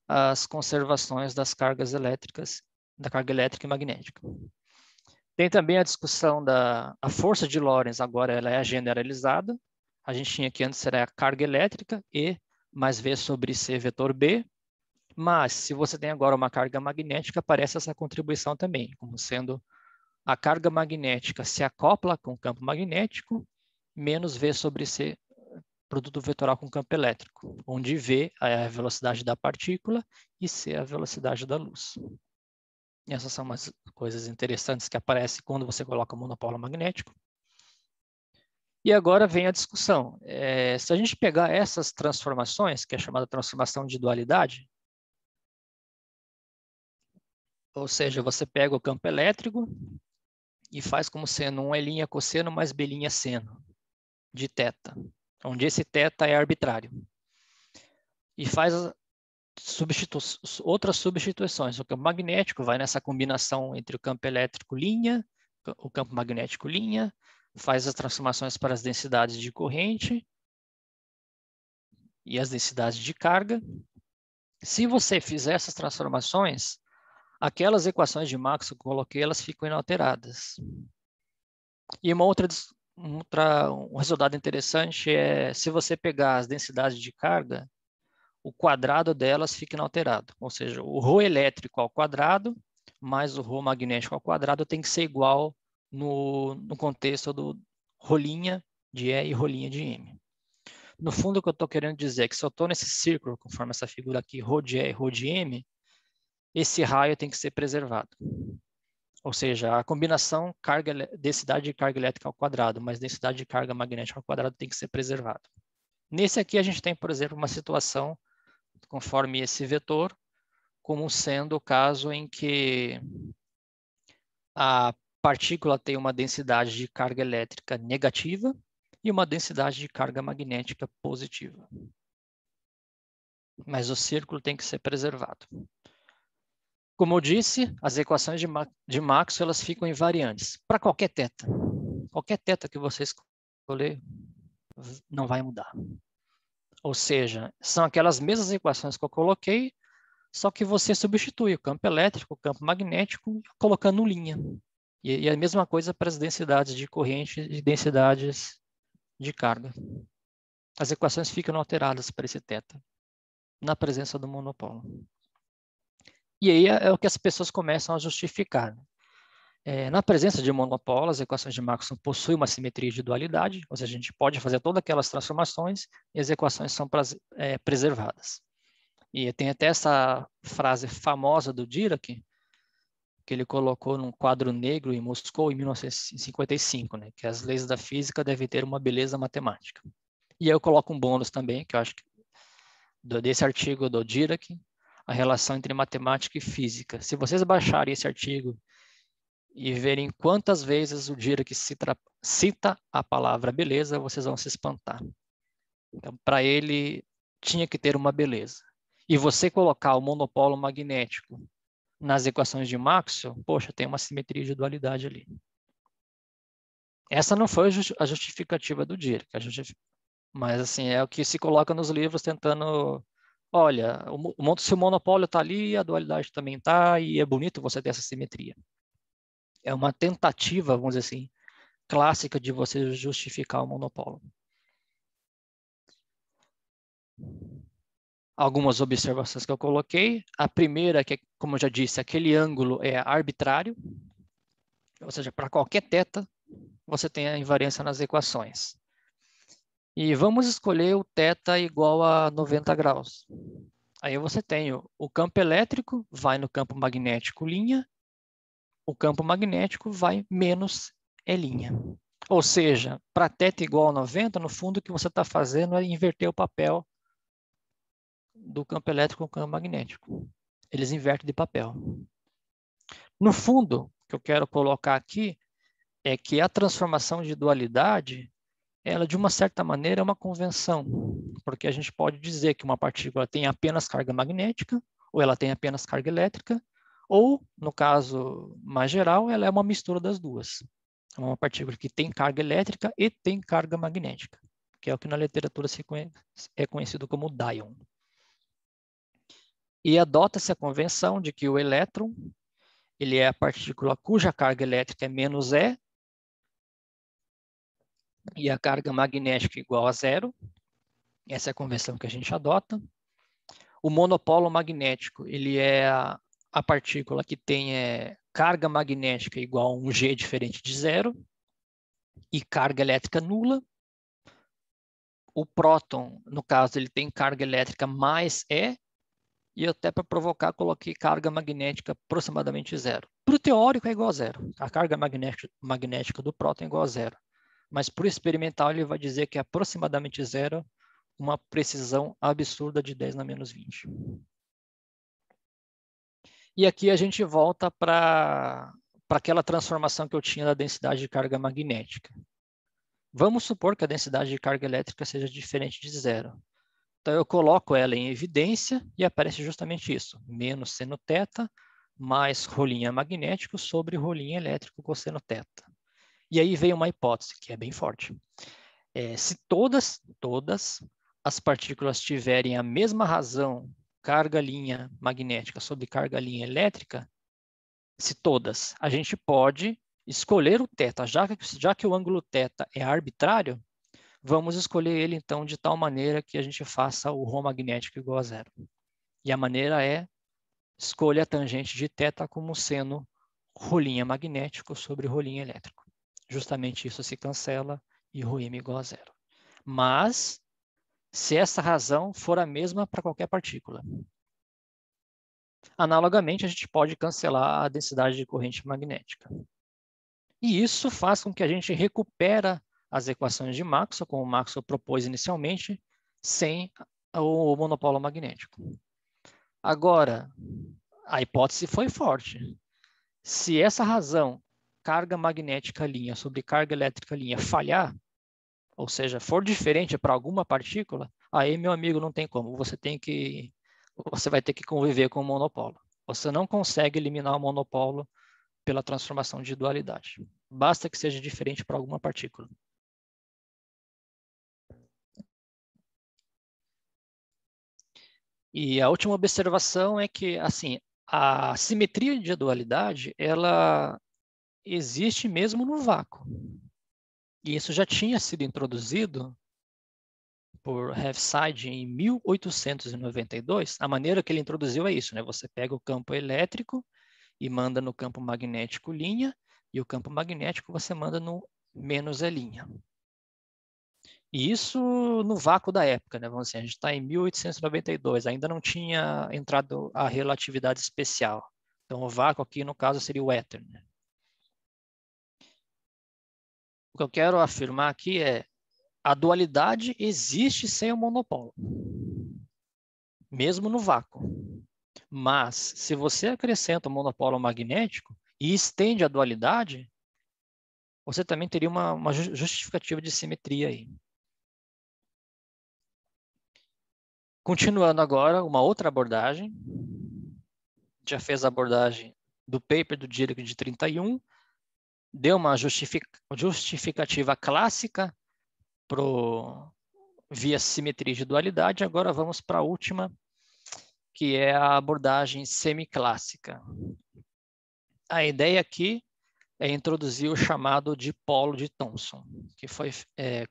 as conservações das cargas elétricas, da carga elétrica e magnética. Tem também a discussão a força de Lorentz, agora ela é generalizada. A gente tinha que antes era a carga elétrica, E mais V sobre C vetor B. Mas, se você tem agora uma carga magnética, aparece essa contribuição também, como sendo a carga magnética se acopla com o campo magnético, menos V sobre C, produto vetoral com campo elétrico, onde V é a velocidade da partícula e C é a velocidade da luz. E essas são umas coisas interessantes que aparecem quando você coloca monopolo magnético. E agora vem a discussão. Se a gente pegar essas transformações, que é chamada transformação de dualidade, ou seja, você pega o campo elétrico e faz como sendo um E' cosseno mais B' seno de θ, onde esse θ é arbitrário. E faz outras substituições. O campo magnético vai nessa combinação entre o campo elétrico linha, o campo magnético linha, faz as transformações para as densidades de corrente e as densidades de carga. Se você fizer essas transformações, aquelas equações de Maxwell que eu coloquei, elas ficam inalteradas. E um resultado interessante é, se você pegar as densidades de carga, o quadrado delas fica inalterado. Ou seja, o ρ elétrico ao quadrado mais o ρ magnético ao quadrado tem que ser igual no contexto do ρ' de E e ρ' de M. No fundo, o que eu estou querendo dizer é que se eu estou nesse círculo, conforme essa figura aqui, ρ de E e ρ de M, esse raio tem que ser preservado. Ou seja, a combinação densidade de carga elétrica ao quadrado mais densidade de carga magnética ao quadrado tem que ser preservado. Nesse aqui, a gente tem, por exemplo, uma situação, conforme esse vetor, como sendo o caso em que a partícula tem uma densidade de carga elétrica negativa e uma densidade de carga magnética positiva. Mas o círculo tem que ser preservado. Como eu disse, as equações de Maxwell elas ficam invariantes para qualquer θ. Qualquer θ que você escolher não vai mudar. Ou seja, são aquelas mesmas equações que eu coloquei, só que você substitui o campo elétrico, o campo magnético, colocando linha. E a mesma coisa para as densidades de corrente e densidades de carga. As equações ficam alteradas para esse θ, na presença do monopolo. E aí é o que as pessoas começam a justificar. Na presença de monopolo, as equações de Maxwell possuem uma simetria de dualidade, ou seja, a gente pode fazer todas aquelas transformações e as equações são preservadas. E tem até essa frase famosa do Dirac, que ele colocou num quadro negro em Moscou em 1955, né, que as leis da física devem ter uma beleza matemática. E aí eu coloco um bônus também, que eu acho que desse artigo do Dirac, a relação entre matemática e física. Se vocês baixarem esse artigo e verem quantas vezes o Dirac cita a palavra beleza, vocês vão se espantar. Então, para ele, tinha que ter uma beleza. E você colocar o monopolo magnético nas equações de Maxwell, poxa, tem uma simetria de dualidade ali. Essa não foi a justificativa do Dirac, mas assim, é o que se coloca nos livros tentando, olha, se o monopólio está ali, a dualidade também está, e é bonito você ter essa simetria. É uma tentativa, vamos dizer assim, clássica de você justificar o monopólio. Algumas observações que eu coloquei. A primeira é que, como eu já disse, aquele ângulo é arbitrário, ou seja, para qualquer θ, você tem a invariância nas equações. E vamos escolher o θ igual a 90 graus. Aí você tem o campo elétrico, vai no campo magnético linha, o campo magnético vai menos E'. Ou seja, para θ igual a 90, no fundo o que você está fazendo é inverter o papel do campo elétrico com o campo magnético. Eles invertem de papel. No fundo, o que eu quero colocar aqui é que a transformação de dualidade, ela de uma certa maneira é uma convenção, porque a gente pode dizer que uma partícula tem apenas carga magnética, ou ela tem apenas carga elétrica, ou, no caso mais geral, ela é uma mistura das duas. É uma partícula que tem carga elétrica e tem carga magnética, que é o que na literatura é conhecido como dion. E adota-se a convenção de que o elétron ele é a partícula cuja carga elétrica é menos E e a carga magnética igual a zero. Essa é a convenção que a gente adota. O monopolo magnético ele é a partícula que tem carga magnética igual a um G diferente de zero e carga elétrica nula. O próton, no caso, ele tem carga elétrica mais E, e até para provocar, coloquei carga magnética aproximadamente zero. Para o teórico é igual a zero. A carga magnética do próton é igual a zero. Mas para o experimental ele vai dizer que é aproximadamente zero, uma precisão absurda de 10 na menos 20. E aqui a gente volta para aquela transformação que eu tinha da densidade de carga magnética. Vamos supor que a densidade de carga elétrica seja diferente de zero. Então, eu coloco ela em evidência e aparece justamente isso. Menos seno θ mais rolinha magnético sobre rolinha elétrico cosseno θ. E aí vem uma hipótese que é bem forte. Se todas as partículas tiverem a mesma razão, carga linha magnética sobre carga linha elétrica, se todas, a gente pode escolher o θ. Já que o ângulo θ é arbitrário, vamos escolher ele, então, de tal maneira que a gente faça o Rho magnético igual a zero. E a maneira é escolha a tangente de θ como seno rolinha magnético sobre rolinha elétrico. Justamente isso se cancela e ρm igual a zero. Mas, se essa razão for a mesma para qualquer partícula. Analogamente, a gente pode cancelar a densidade de corrente magnética. E isso faz com que a gente recupere as equações de Maxwell, como Maxwell propôs inicialmente, sem o monopolo magnético. Agora, a hipótese foi forte. Se essa razão, carga magnética linha sobre carga elétrica linha, falhar, ou seja, for diferente para alguma partícula, aí, meu amigo, não tem como. Você vai ter que conviver com o monopolo. Você não consegue eliminar o monopolo pela transformação de dualidade. Basta que seja diferente para alguma partícula. E a última observação é que, assim, a simetria de dualidade, ela existe mesmo no vácuo. E isso já tinha sido introduzido por Heaviside em 1892. A maneira que ele introduziu é isso, né? Você pega o campo elétrico e manda no campo magnético linha, e o campo magnético você manda no menos linha. E isso no vácuo da época, né? Vamos dizer, a gente está em 1892, ainda não tinha entrado a relatividade especial. Então, o vácuo aqui, no caso, seria o éter, né? O que eu quero afirmar aqui é a dualidade existe sem o monopolo, mesmo no vácuo. Mas, se você acrescenta o monopolo magnético e estende a dualidade, você também teria uma justificativa de simetria aí. Continuando agora, uma outra abordagem. Já fez a abordagem do paper do Dirac de 31, deu uma justificativa clássica via simetria de dualidade. Agora vamos para a última, que é a abordagem semiclássica. A ideia aqui é introduzir o chamado dipolo de Thomson, que foi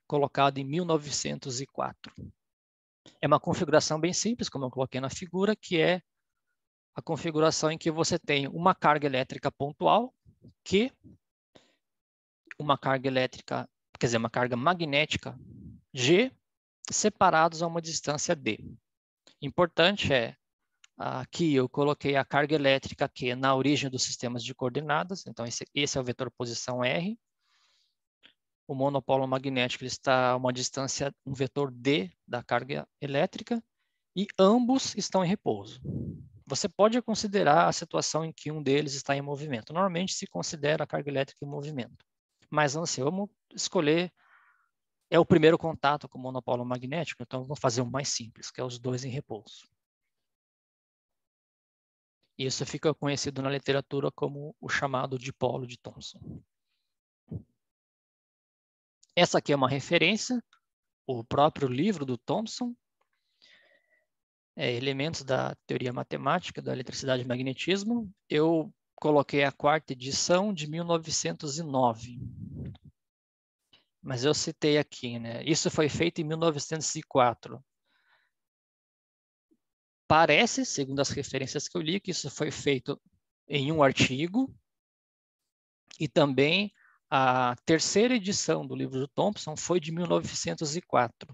colocado em 1904. É uma configuração bem simples, como eu coloquei na figura, que é a configuração em que você tem uma carga elétrica pontual, que uma carga elétrica, quer dizer, uma carga magnética G, separados a uma distância D. Importante é, aqui eu coloquei a carga elétrica Q na origem dos sistemas de coordenadas, então esse é o vetor posição R. O monopolo magnético está a uma distância, um vetor D da carga elétrica, e ambos estão em repouso. Você pode considerar a situação em que um deles está em movimento. Normalmente se considera a carga elétrica em movimento. Mas assim, vamos escolher, é o primeiro contato com o monopolo magnético, então vamos fazer o mais simples, que é os dois em repouso. Isso fica conhecido na literatura como o chamado dipolo de Thomson. Essa aqui é uma referência, o próprio livro do Thomson, Elementos da Teoria Matemática da Eletricidade e Magnetismo. Eu coloquei a quarta edição de 1909. Mas eu citei aqui, né? Isso foi feito em 1904. Parece, segundo as referências que eu li, que isso foi feito em um artigo, e também a terceira edição do livro do Thomson foi de 1904.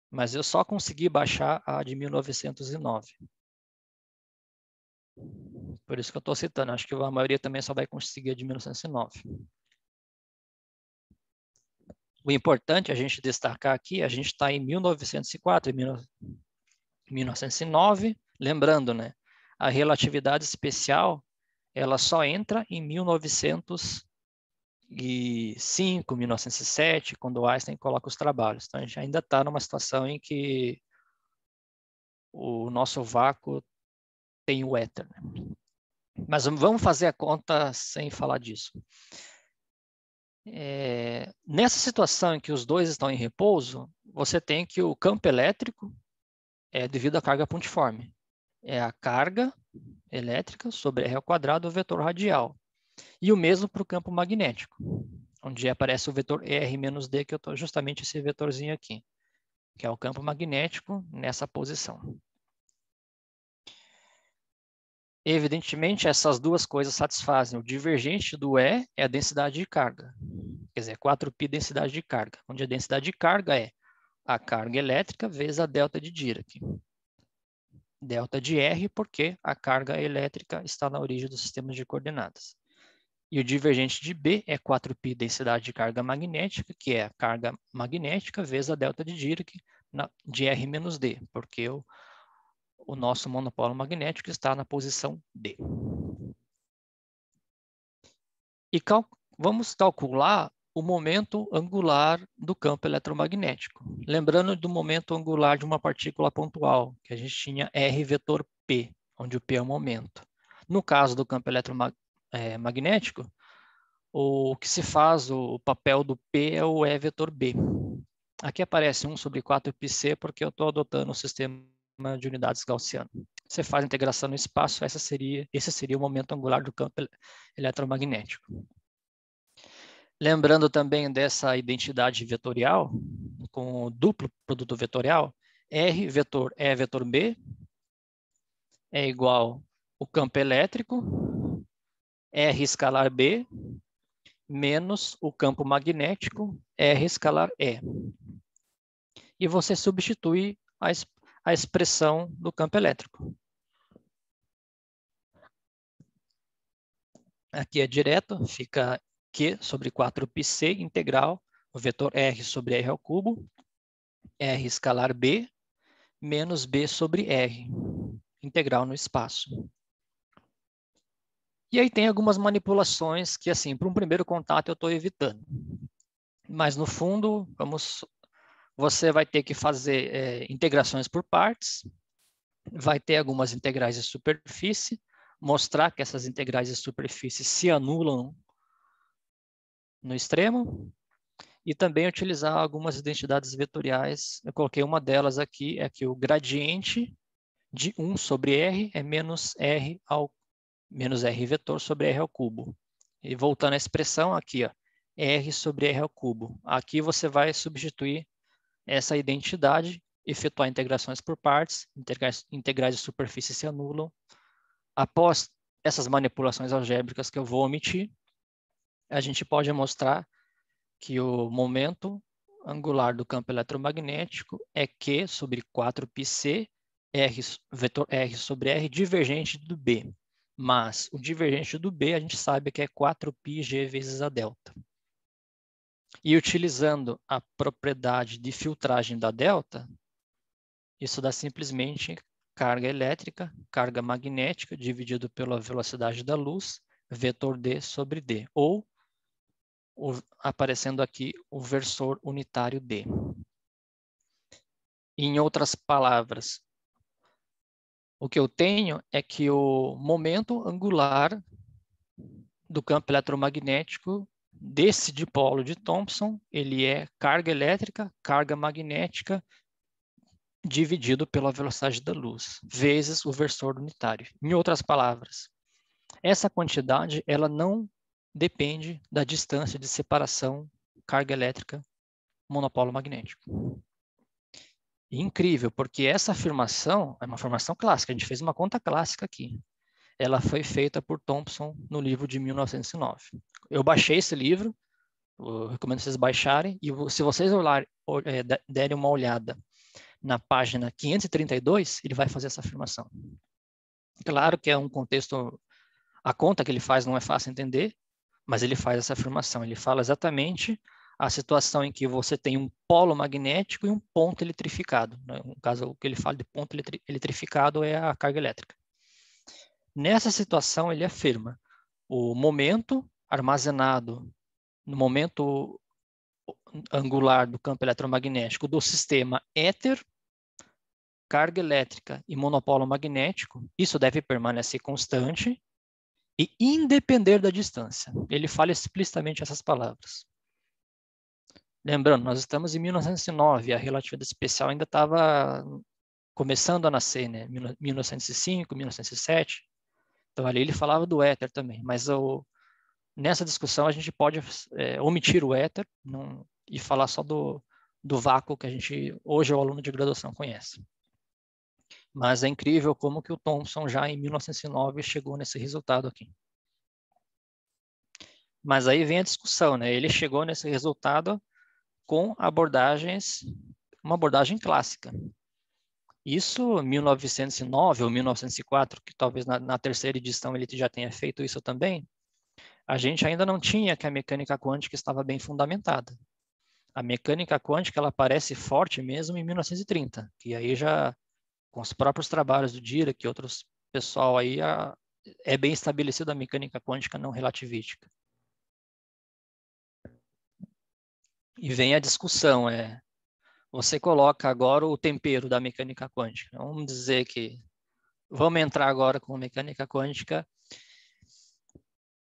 Mas eu só consegui baixar a de 1909. Por isso que eu estou citando. Acho que a maioria também só vai conseguir a de 1909. O importante é a gente destacar aqui, a gente está em 1904 e 1909. Lembrando, né? A relatividade especial, ela só entra em 1905, 1907, quando Einstein coloca os trabalhos. Então, a gente ainda está numa situação em que o nosso vácuo tem o éter, né? Mas vamos fazer a conta sem falar disso. Nessa situação em que os dois estão em repouso, você tem que o campo elétrico é devido à carga pontiforme. É a carga elétrica sobre R ao quadrado, o vetor radial. E o mesmo para o campo magnético, onde aparece o vetor R menos D, que eu estou justamente esse vetorzinho aqui, que é o campo magnético nessa posição. Evidentemente, essas duas coisas satisfazem. O divergente do E é a densidade de carga. Quer dizer, 4π densidade de carga, onde a densidade de carga é a carga elétrica vezes a delta de Dirac. Delta de R, porque a carga elétrica está na origem dos sistemas de coordenadas. E o divergente de B é 4π densidade de carga magnética, que é a carga magnética vezes a delta de Dirac de R menos D, porque o nosso monopolo magnético está na posição D. E vamos calcular o momento angular do campo eletromagnético. Lembrando do momento angular de uma partícula pontual, que a gente tinha R vetor P, onde o P é o momento. No caso do campo eletromagnético, o que se faz, o papel do P é o E vetor B. Aqui aparece 1 sobre 4πc, porque eu estou adotando o sistema de unidades gaussiano. Você faz a integração no espaço, esse seria o momento angular do campo eletromagnético. Lembrando também dessa identidade vetorial, com o duplo produto vetorial, R vetor E vetor B é igual ao campo elétrico, R escalar B, menos o campo magnético, R escalar E. E você substitui a expressão do campo elétrico. Aqui é direto, fica Q sobre 4πc integral, o vetor R sobre R ao cubo, R escalar B, menos B sobre R, integral no espaço. E aí tem algumas manipulações que, assim, para um primeiro contato eu estou evitando. Mas, no fundo, você vai ter que fazer integrações por partes, vai ter algumas integrais de superfície, mostrar que essas integrais de superfície se anulam no extremo, e também utilizar algumas identidades vetoriais. Eu coloquei uma delas aqui, é que o gradiente de 1 sobre R é menos R vetor sobre R ao cubo. E voltando à expressão aqui, ó, R sobre R ao cubo. Aqui você vai substituir essa identidade, efetuar integrações por partes, integrais de superfície se anulam. Após essas manipulações algébricas que eu vou omitir, a gente pode mostrar que o momento angular do campo eletromagnético é Q sobre 4πc, vetor R sobre R, divergente do B. Mas o divergente do B a gente sabe que é 4πg vezes a delta. E utilizando a propriedade de filtragem da delta, isso dá simplesmente carga elétrica, carga magnética, dividido pela velocidade da luz, vetor D sobre D. Ou, aparecendo aqui, o versor unitário D. Em outras palavras, o que eu tenho é que o momento angular do campo eletromagnético desse dipolo de Thomson, ele é carga elétrica, carga magnética, dividido pela velocidade da luz, vezes o versor unitário. Em outras palavras, essa quantidade ela não depende da distância de separação carga elétrica monopolo magnético. E incrível, porque essa afirmação é uma afirmação clássica, a gente fez uma conta clássica aqui. Ela foi feita por Thomson no livro de 1909. Eu baixei esse livro, eu recomendo vocês baixarem, e se vocês derem uma olhada na página 532, ele vai fazer essa afirmação. Claro que é um contexto, a conta que ele faz não é fácil entender, mas ele faz essa afirmação. Ele fala exatamente a situação em que você tem um polo magnético e um ponto eletrificado. No caso, o que ele fala de ponto eletrificado é a carga elétrica. Nessa situação, ele afirma o momento armazenado no momento angular do campo eletromagnético do sistema éter, carga elétrica e monopolo magnético, isso deve permanecer constante e independer da distância. Ele fala explicitamente essas palavras. Lembrando, nós estamos em 1909, a relatividade especial ainda estava começando a nascer, né? 1905, 1907. Então ali ele falava do éter também, mas nessa discussão a gente pode omitir o éter e falar só do vácuo que a gente, hoje, o aluno de graduação conhece. Mas é incrível como que o Thomson já em 1909 chegou nesse resultado aqui. Mas aí vem a discussão, né? Ele chegou nesse resultado com uma abordagem clássica. Isso em 1909 ou 1904, que talvez na terceira edição ele já tenha feito isso também, a gente ainda não tinha que a mecânica quântica estava bem fundamentada. A mecânica quântica ela aparece forte mesmo em 1930, que aí já com os próprios trabalhos do Dirac e outros pessoal aí é bem estabelecida a mecânica quântica não relativística. E vem a discussão, você coloca agora o tempero da mecânica quântica. Vamos dizer que vamos entrar agora com mecânica quântica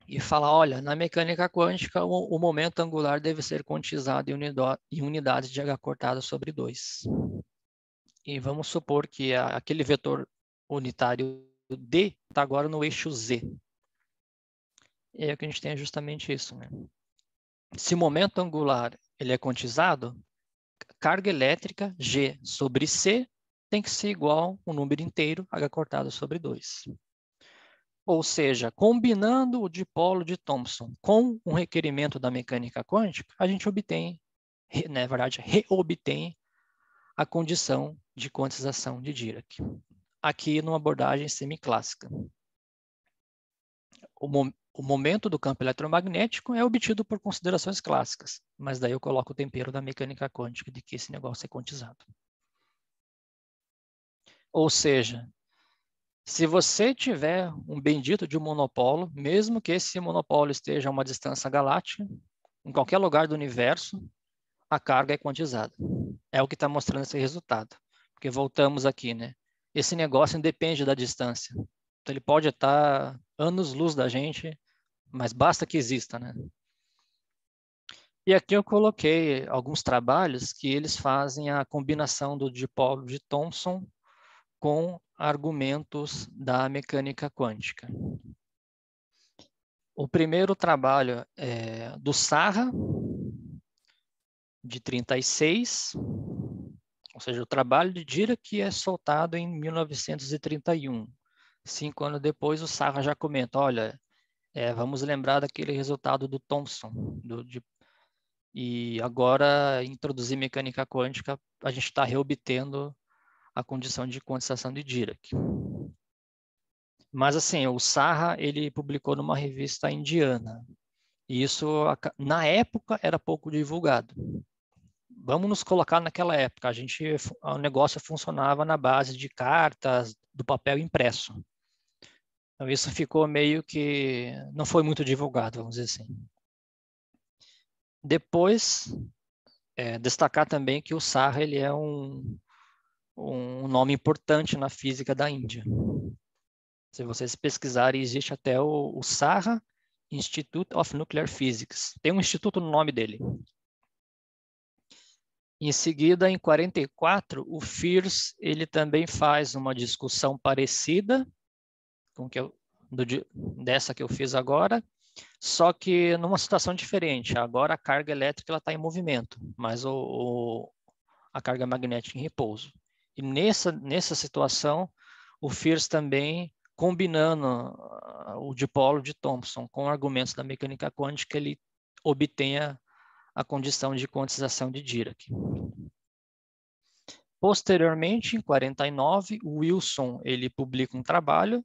e falar, olha, na mecânica quântica o momento angular deve ser quantizado em unidades de h cortada sobre 2. E vamos supor que aquele vetor unitário D está agora no eixo Z. E aí o que a gente tem é justamente isso, né? Se o momento angular ele é quantizado, carga elétrica G sobre C tem que ser igual um número inteiro, H cortado sobre 2. Ou seja, combinando o dipolo de Thomson com um requerimento da mecânica quântica, a gente obtém, na verdade, reobtém a condição de quantização de Dirac. Aqui numa abordagem semiclássica. O momento do campo eletromagnético é obtido por considerações clássicas, mas daí eu coloco o tempero da mecânica quântica de que esse negócio é quantizado. Ou seja, se você tiver um bendito de um monopolo, mesmo que esse monopolo esteja a uma distância galáctica, em qualquer lugar do universo, a carga é quantizada. É o que está mostrando esse resultado. Porque voltamos aqui, né? Esse negócio independe da distância. Então, ele pode estar anos-luz da gente, mas basta que exista, né? E aqui eu coloquei alguns trabalhos que eles fazem a combinação do dipolo de Thomson com argumentos da mecânica quântica. O primeiro trabalho é do Sarra, de 36, ou seja, o trabalho de Dirac é soltado em 1931. 5 anos depois, o Sarra já comenta, olha, vamos lembrar daquele resultado do Thomson, e agora introduzir mecânica quântica, a gente está reobtendo a condição de quantização de Dirac. Mas assim, o Sarra, ele publicou numa revista indiana. E isso, na época, era pouco divulgado. Vamos nos colocar naquela época. O negócio funcionava na base de cartas, do papel impresso. Então, isso ficou meio que... não foi muito divulgado, vamos dizer assim. Depois, destacar também que o Sarra ele é um nome importante na física da Índia. Se vocês pesquisarem, existe até o Sarra Institute of Nuclear Physics. Tem um instituto no nome dele. Em seguida, em 44, o Fears ele também faz uma discussão parecida com dessa que eu fiz agora, só que numa situação diferente. Agora a carga elétrica está em movimento, mas a carga magnética em repouso. E nessa situação, o Fears também, combinando o dipolo de Thomson com argumentos da mecânica quântica, ele obtém a condição de quantização de Dirac. Posteriormente, em 49, o Wilson ele publica um trabalho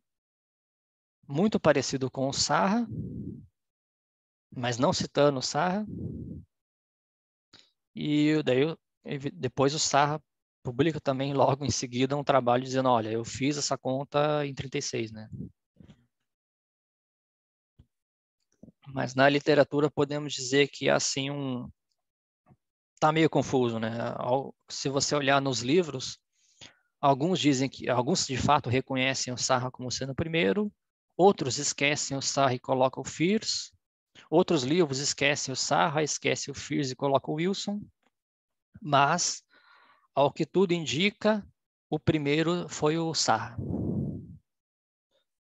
muito parecido com o Sarra, mas não citando o Sarra. E daí, depois o Sarra publica também logo em seguida um trabalho dizendo, olha, eu fiz essa conta em 36, né? Mas na literatura podemos dizer que assim tá meio confuso, né? Se você olhar nos livros, alguns dizem que alguns de fato reconhecem o Sarra como sendo o primeiro, outros esquecem o Sarra e colocam o Fears, outros livros esquecem o Sarra, esquecem o Fears e colocam o Wilson, mas ao que tudo indica, o primeiro foi o Sarra.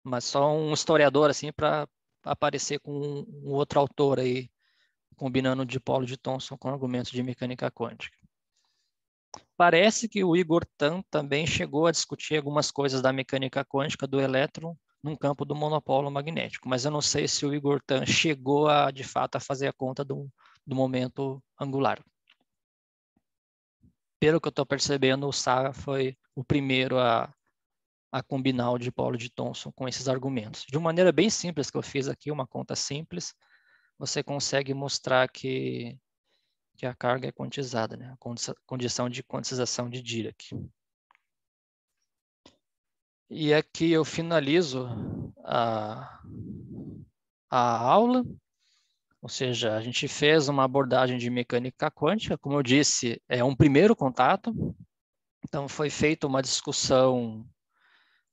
Mas só um historiador assim para aparecer com um outro autor aí, combinando o dipolo de Thomson com argumentos de mecânica quântica. Parece que o Igor Tamm também chegou a discutir algumas coisas da mecânica quântica do elétron num campo do monopolo magnético, mas eu não sei se o Igor Tamm chegou de fato a fazer a conta do momento angular. Pelo que eu estou percebendo, o Sarra foi o primeiro a combinar o dipolo de Thomson com esses argumentos. De uma maneira bem simples que eu fiz aqui, uma conta simples, você consegue mostrar que a carga é quantizada, né? A condição de quantização de Dirac. E aqui eu finalizo a aula. Ou seja, a gente fez uma abordagem de mecânica quântica, como eu disse, é um primeiro contato. Então, foi feita uma discussão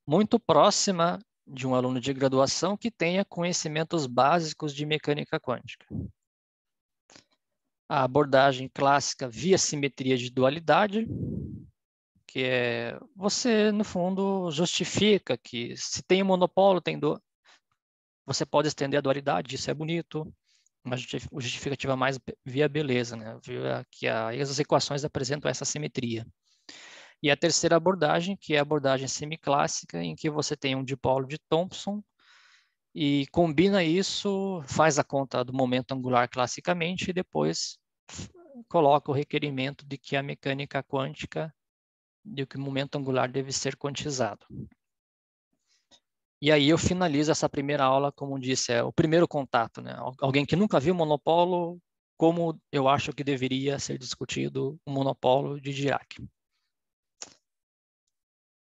muito próxima de um aluno de graduação que tenha conhecimentos básicos de mecânica quântica. A abordagem clássica via simetria de dualidade, que é você, no fundo, justifica que se tem um monopólio, você pode estender a dualidade, isso é bonito, uma justificativa mais via beleza, né? Via que as equações apresentam essa simetria. E a terceira abordagem, que é a abordagem semiclássica, em que você tem um dipolo de Thomson e combina isso, faz a conta do momento angular classicamente e depois coloca o requerimento de que a mecânica quântica, de que o momento angular deve ser quantizado. E aí eu finalizo essa primeira aula, como disse, é o primeiro contato, né? Alguém que nunca viu monopólio, como eu acho que deveria ser discutido o monopólio de Dirac.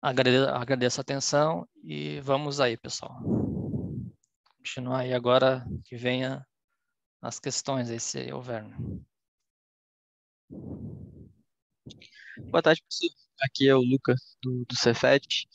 Agradeço a atenção e vamos aí, pessoal. Continuar aí agora que venha as questões aí, se houver. Boa tarde, professor. Aqui é o Lucas do Cefet.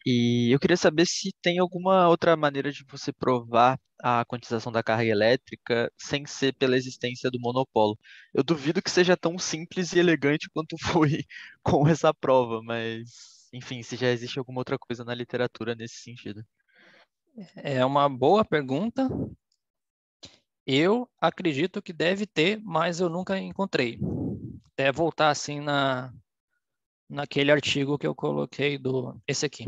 E eu queria saber se tem alguma outra maneira de você provar a quantização da carga elétrica sem ser pela existência do monopólio. Eu duvido que seja tão simples e elegante quanto foi com essa prova, mas, enfim, se já existe alguma outra coisa na literatura nesse sentido. É uma boa pergunta. Eu acredito que deve ter, mas eu nunca encontrei. Até voltar assim naquele artigo que eu coloquei esse aqui.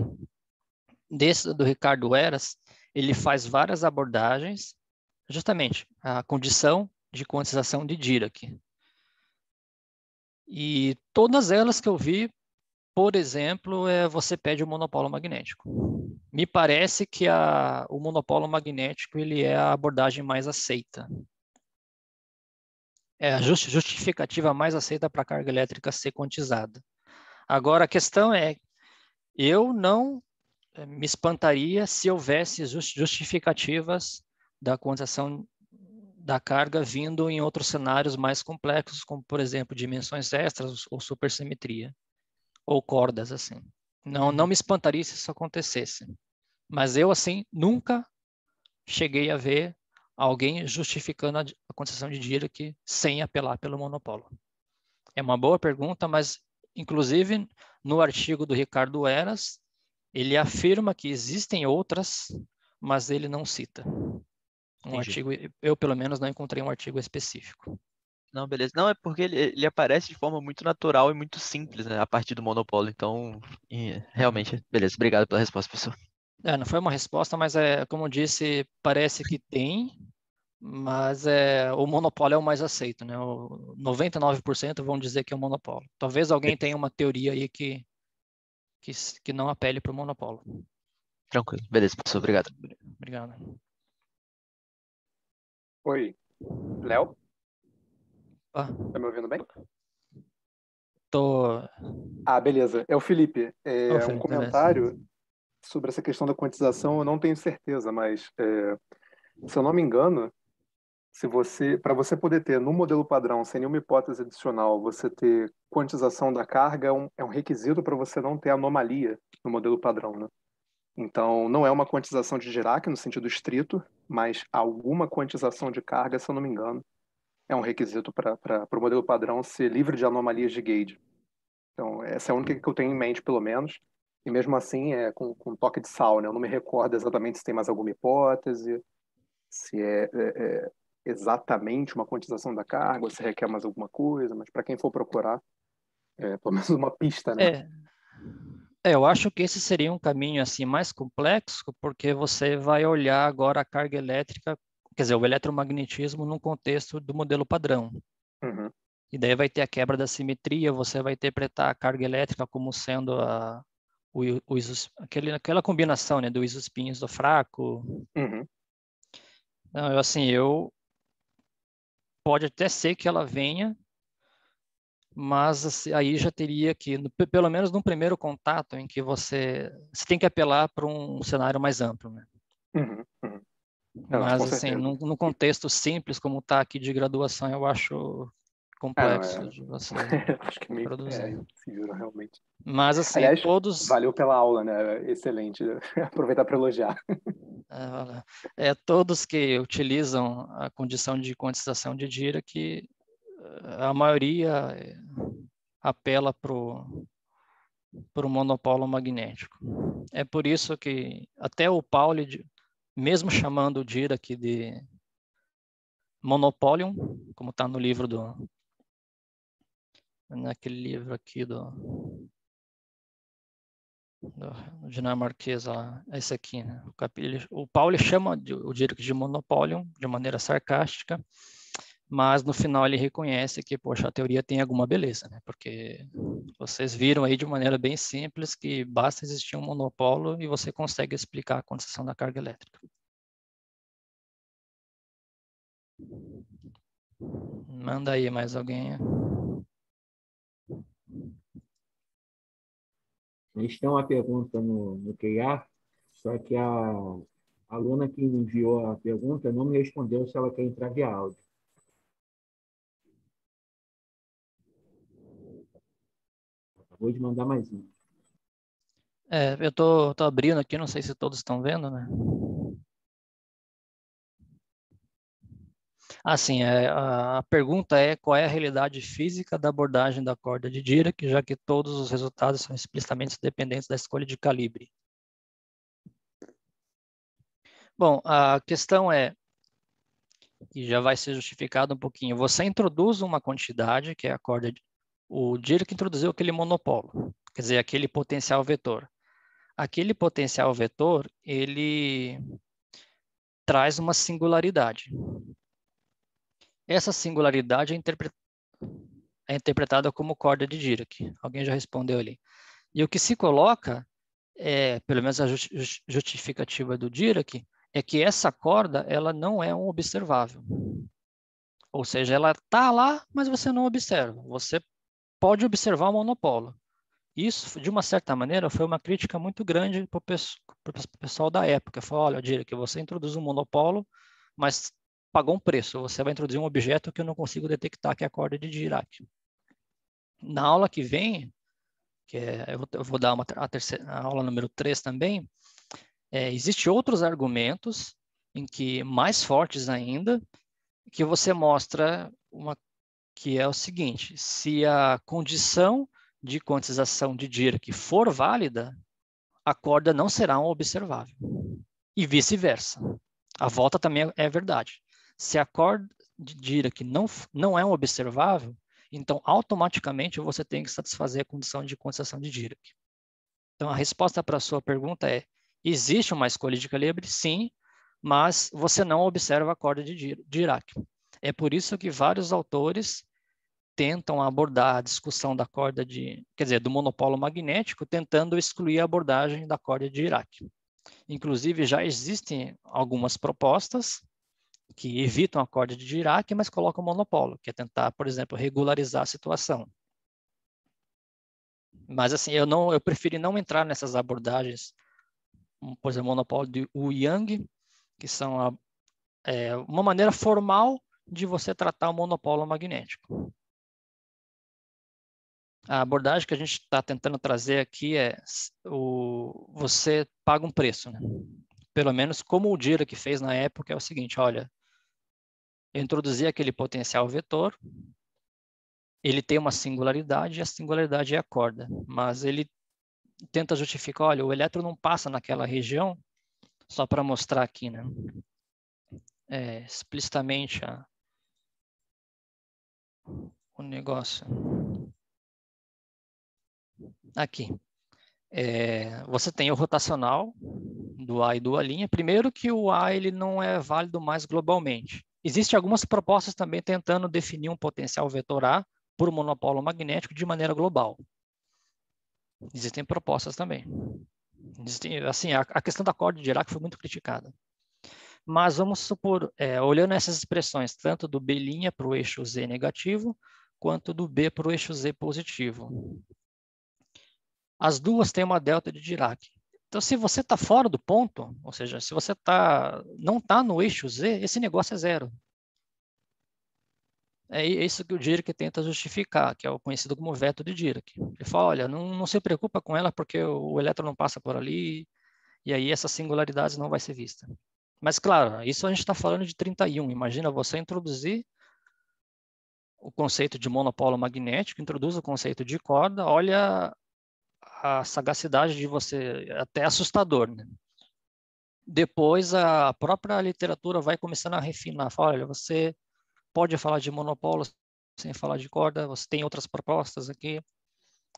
Do Ricardo Eras, ele faz várias abordagens, justamente a condição de quantização de Dirac. E todas elas que eu vi, por exemplo, você pede o monopólio magnético. Me parece que o monopólio magnético ele é a abordagem mais aceita. É a justificativa mais aceita para a carga elétrica ser quantizada. Agora, a questão é, eu não me espantaria se houvesse justificativas da quantização da carga vindo em outros cenários mais complexos, como, por exemplo, dimensões extras ou supersimetria, ou cordas, assim. Não me espantaria se isso acontecesse. Mas eu, assim, nunca cheguei a ver alguém justificando a concessão de Dirac sem apelar pelo monopólio. É uma boa pergunta, mas, inclusive, no artigo do Ricardo Eras, ele afirma que existem outras, mas ele não cita. Artigo, eu, pelo menos, não encontrei um artigo específico. Não, beleza. Não, é porque ele aparece de forma muito natural e muito simples, né, a partir do monopólio. Então, realmente, beleza. Obrigado pela resposta, professor. Não foi uma resposta, mas, como eu disse, parece que tem, mas o monopólio é o mais aceito, né? 99% vão dizer que é o monopólio. Talvez alguém tenha uma teoria aí que não apele para o monopólio. Tranquilo. Beleza, professor. Obrigado. Obrigado. Oi, Léo? Ah, Tá me ouvindo bem? tô... Beleza. É o Felipe. Um Felipe, comentário sobre essa questão da quantização, eu não tenho certeza, mas se eu não me engano, para você poder ter no modelo padrão, sem nenhuma hipótese adicional, você ter quantização da carga é um requisito para você não ter anomalia no modelo padrão, né? Então, não é uma quantização de Dirac no sentido estrito, mas alguma quantização de carga, se eu não me engano, é um requisito para o modelo padrão ser livre de anomalias de gauge. Então, essa é a única que eu tenho em mente, pelo menos. E mesmo assim, com um toque de sal, né? Eu não me recordo exatamente se tem mais alguma hipótese, se é exatamente uma quantização da carga, ou se requer mais alguma coisa, mas para quem for procurar, pelo menos uma pista, né? Eu acho que esse seria um caminho assim mais complexo, porque você vai olhar agora a carga elétrica, quer dizer, o eletromagnetismo no contexto do modelo padrão. Uhum. E daí vai ter a quebra da simetria, você vai interpretar a carga elétrica como sendo aquela combinação, né, do isospin isofraco. Uhum. Então, pode até ser que ela venha, mas assim, aí já teria que, pelo menos num primeiro contato, em que você tem que apelar para um cenário mais amplo, né? Uhum. Uhum. Mas, com assim, certeza. num contexto simples como está aqui de graduação, eu acho complexo de você Acho que meio produzir. impossível, realmente. Mas, assim, Aliás, todos... valeu pela aula, né? Excelente. Aproveitar para elogiar. Todos que utilizam a condição de quantização de Dirac, a maioria apela para o monopolo magnético. É por isso que até o Pauli, mesmo chamando o Dirac de monopólium, como está no livro naquele livro aqui do dinamarquês, lá, esse aqui, né? O Pauli chama o Dirac de monopólium de maneira sarcástica, mas no final ele reconhece que, poxa, a teoria tem alguma beleza, né? Porque vocês viram aí de maneira bem simples que basta existir um monopolo e você consegue explicar a condição da carga elétrica. Manda aí mais alguém. A gente tem uma pergunta no QA, só que a aluna que enviou a pergunta não me respondeu se ela quer entrar via áudio. Acabou de mandar mais um. Eu tô abrindo aqui, não sei se todos estão vendo, né? Assim, a pergunta é qual é a realidade física da abordagem da corda de Dirac, já que todos os resultados são explicitamente dependentes da escolha de calibre. Bom, a questão é, e já vai ser justificado um pouquinho, você introduz uma quantidade, que é a corda, o Dirac introduziu aquele monopolo, quer dizer, aquele potencial vetor. Aquele potencial vetor, ele traz uma singularidade. Essa singularidade é interpretada como corda de Dirac. Alguém já respondeu ali. E o que se coloca, pelo menos a justificativa do Dirac, é que essa corda ela não é um observável. Ou seja, ela está lá, mas você não observa. Você pode observar o monopolo. Isso, de uma certa maneira, foi uma crítica muito grande para o pessoal da época. Falou, olha, Dirac, você introduz um monopolo, mas pagou um preço. Você vai introduzir um objeto que eu não consigo detectar, que é a corda de Dirac. Na aula que vem, eu vou dar a aula número 3 também, existem outros argumentos, em que mais fortes ainda, que você mostra que é o seguinte, se a condição de quantização de Dirac for válida, a corda não será um observável. E vice-versa. A volta também é verdade. Se a corda de Dirac não é um observável, então automaticamente você tem que satisfazer a condição de quantização de Dirac. Então a resposta para a sua pergunta é, existe uma escolha de calibre? Sim, mas você não observa a corda de Dirac. É por isso que vários autores tentam abordar a discussão da corda do monopolo magnético, tentando excluir a abordagem da corda de Dirac. Inclusive, já existem algumas propostas que evitam a corda de Dirac, mas colocam o monopolo, que é tentar, por exemplo, regularizar a situação. Mas, assim, eu preferi não entrar nessas abordagens, por exemplo, o monopólio de Wu-Yang, que são uma maneira formal de você tratar o monopolo magnético. A abordagem que a gente está tentando trazer aqui é você paga um preço, né? Pelo menos como o Dirac fez na época é o seguinte, olha, eu introduzi aquele potencial vetor, ele tem uma singularidade e a singularidade é a corda, mas ele tenta justificar, olha, o elétron não passa naquela região, só para mostrar aqui, né? Explicitamente o negócio. Aqui. Você tem o rotacional do A e do A'. Primeiro que o A ele não é válido mais globalmente. Existem algumas propostas também tentando definir um potencial vetor A por monopolo magnético de maneira global. Existem propostas também. Assim, a questão da corda de Dirac foi muito criticada. Mas vamos supor, olhando essas expressões, tanto do B' para o eixo Z negativo, quanto do B para o eixo Z positivo. As duas têm uma delta de Dirac. Então, se você está fora do ponto, ou seja, se você não está no eixo Z, esse negócio é zero. É isso que o Dirac tenta justificar, que é o conhecido como veto de Dirac. Ele fala, olha, não se preocupa com ela porque o elétron não passa por ali, e aí essas singularidades não vai ser vista. Mas, claro, isso a gente está falando de 31. Imagina você introduzir o conceito de monopolo magnético, introduz o conceito de corda, olha a sagacidade de você, até assustador, né? Depois a própria literatura vai começando a refinar, fala, olha, você pode falar de monopolo sem falar de corda, você tem outras propostas aqui,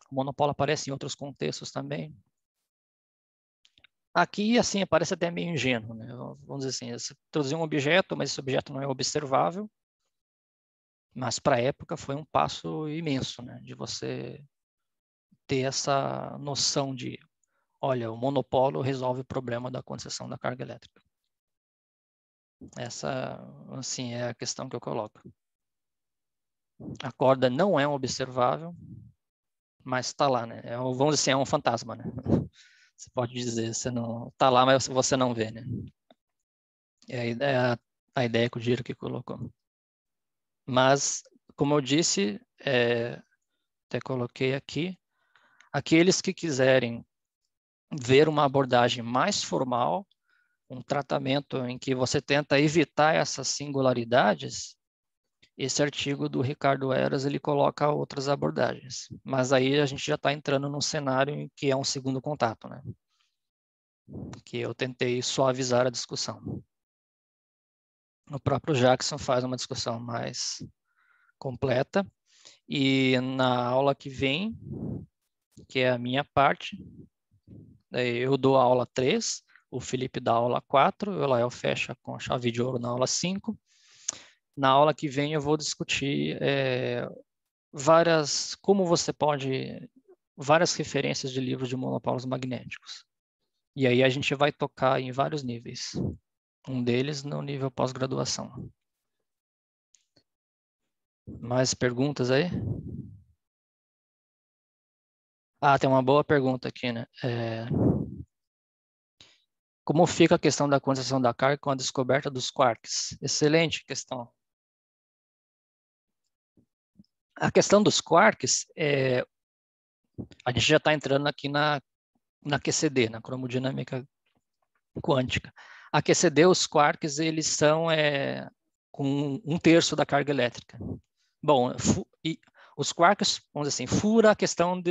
o monopolo aparece em outros contextos também. Aqui, assim, parece até meio ingênuo, né? Vamos dizer assim, você introduzir um objeto, mas esse objeto não é observável, mas para a época foi um passo imenso, né? De você ter essa noção de, olha, o monopolo resolve o problema da condensação da carga elétrica. Essa, assim, é a questão que eu coloco. A corda não é um observável, mas está lá, né? Vamos dizer assim, é um fantasma, né? Você pode dizer, você não está lá, mas você não vê, né? É a ideia que o Dirac colocou. Mas, como eu disse, até coloquei aqui, aqueles que quiserem ver uma abordagem mais formal, um tratamento em que você tenta evitar essas singularidades, esse artigo do Ricardo Eras, ele coloca outras abordagens. Mas aí a gente já está entrando num cenário em que é um segundo contato, né? Que eu tentei suavizar a discussão. O próprio Jackson faz uma discussão mais completa. E na aula que vem, que é a minha parte, eu dou a aula 3, o Felipe dá a aula 4, o Elael fecha com a chave de ouro na aula 5. Na aula que vem eu vou discutir várias referências de livros de monopolos magnéticos. E aí a gente vai tocar em vários níveis. Um deles no nível pós-graduação. Mais perguntas aí? Tem uma boa pergunta aqui, né? Como fica a questão da condensação da carga com a descoberta dos quarks? Excelente questão. A questão dos quarks, a gente já está entrando aqui na QCD, na cromodinâmica quântica. A QCD, os quarks, eles são com 1/3 da carga elétrica. Bom, os quarks, vamos dizer assim, fura a questão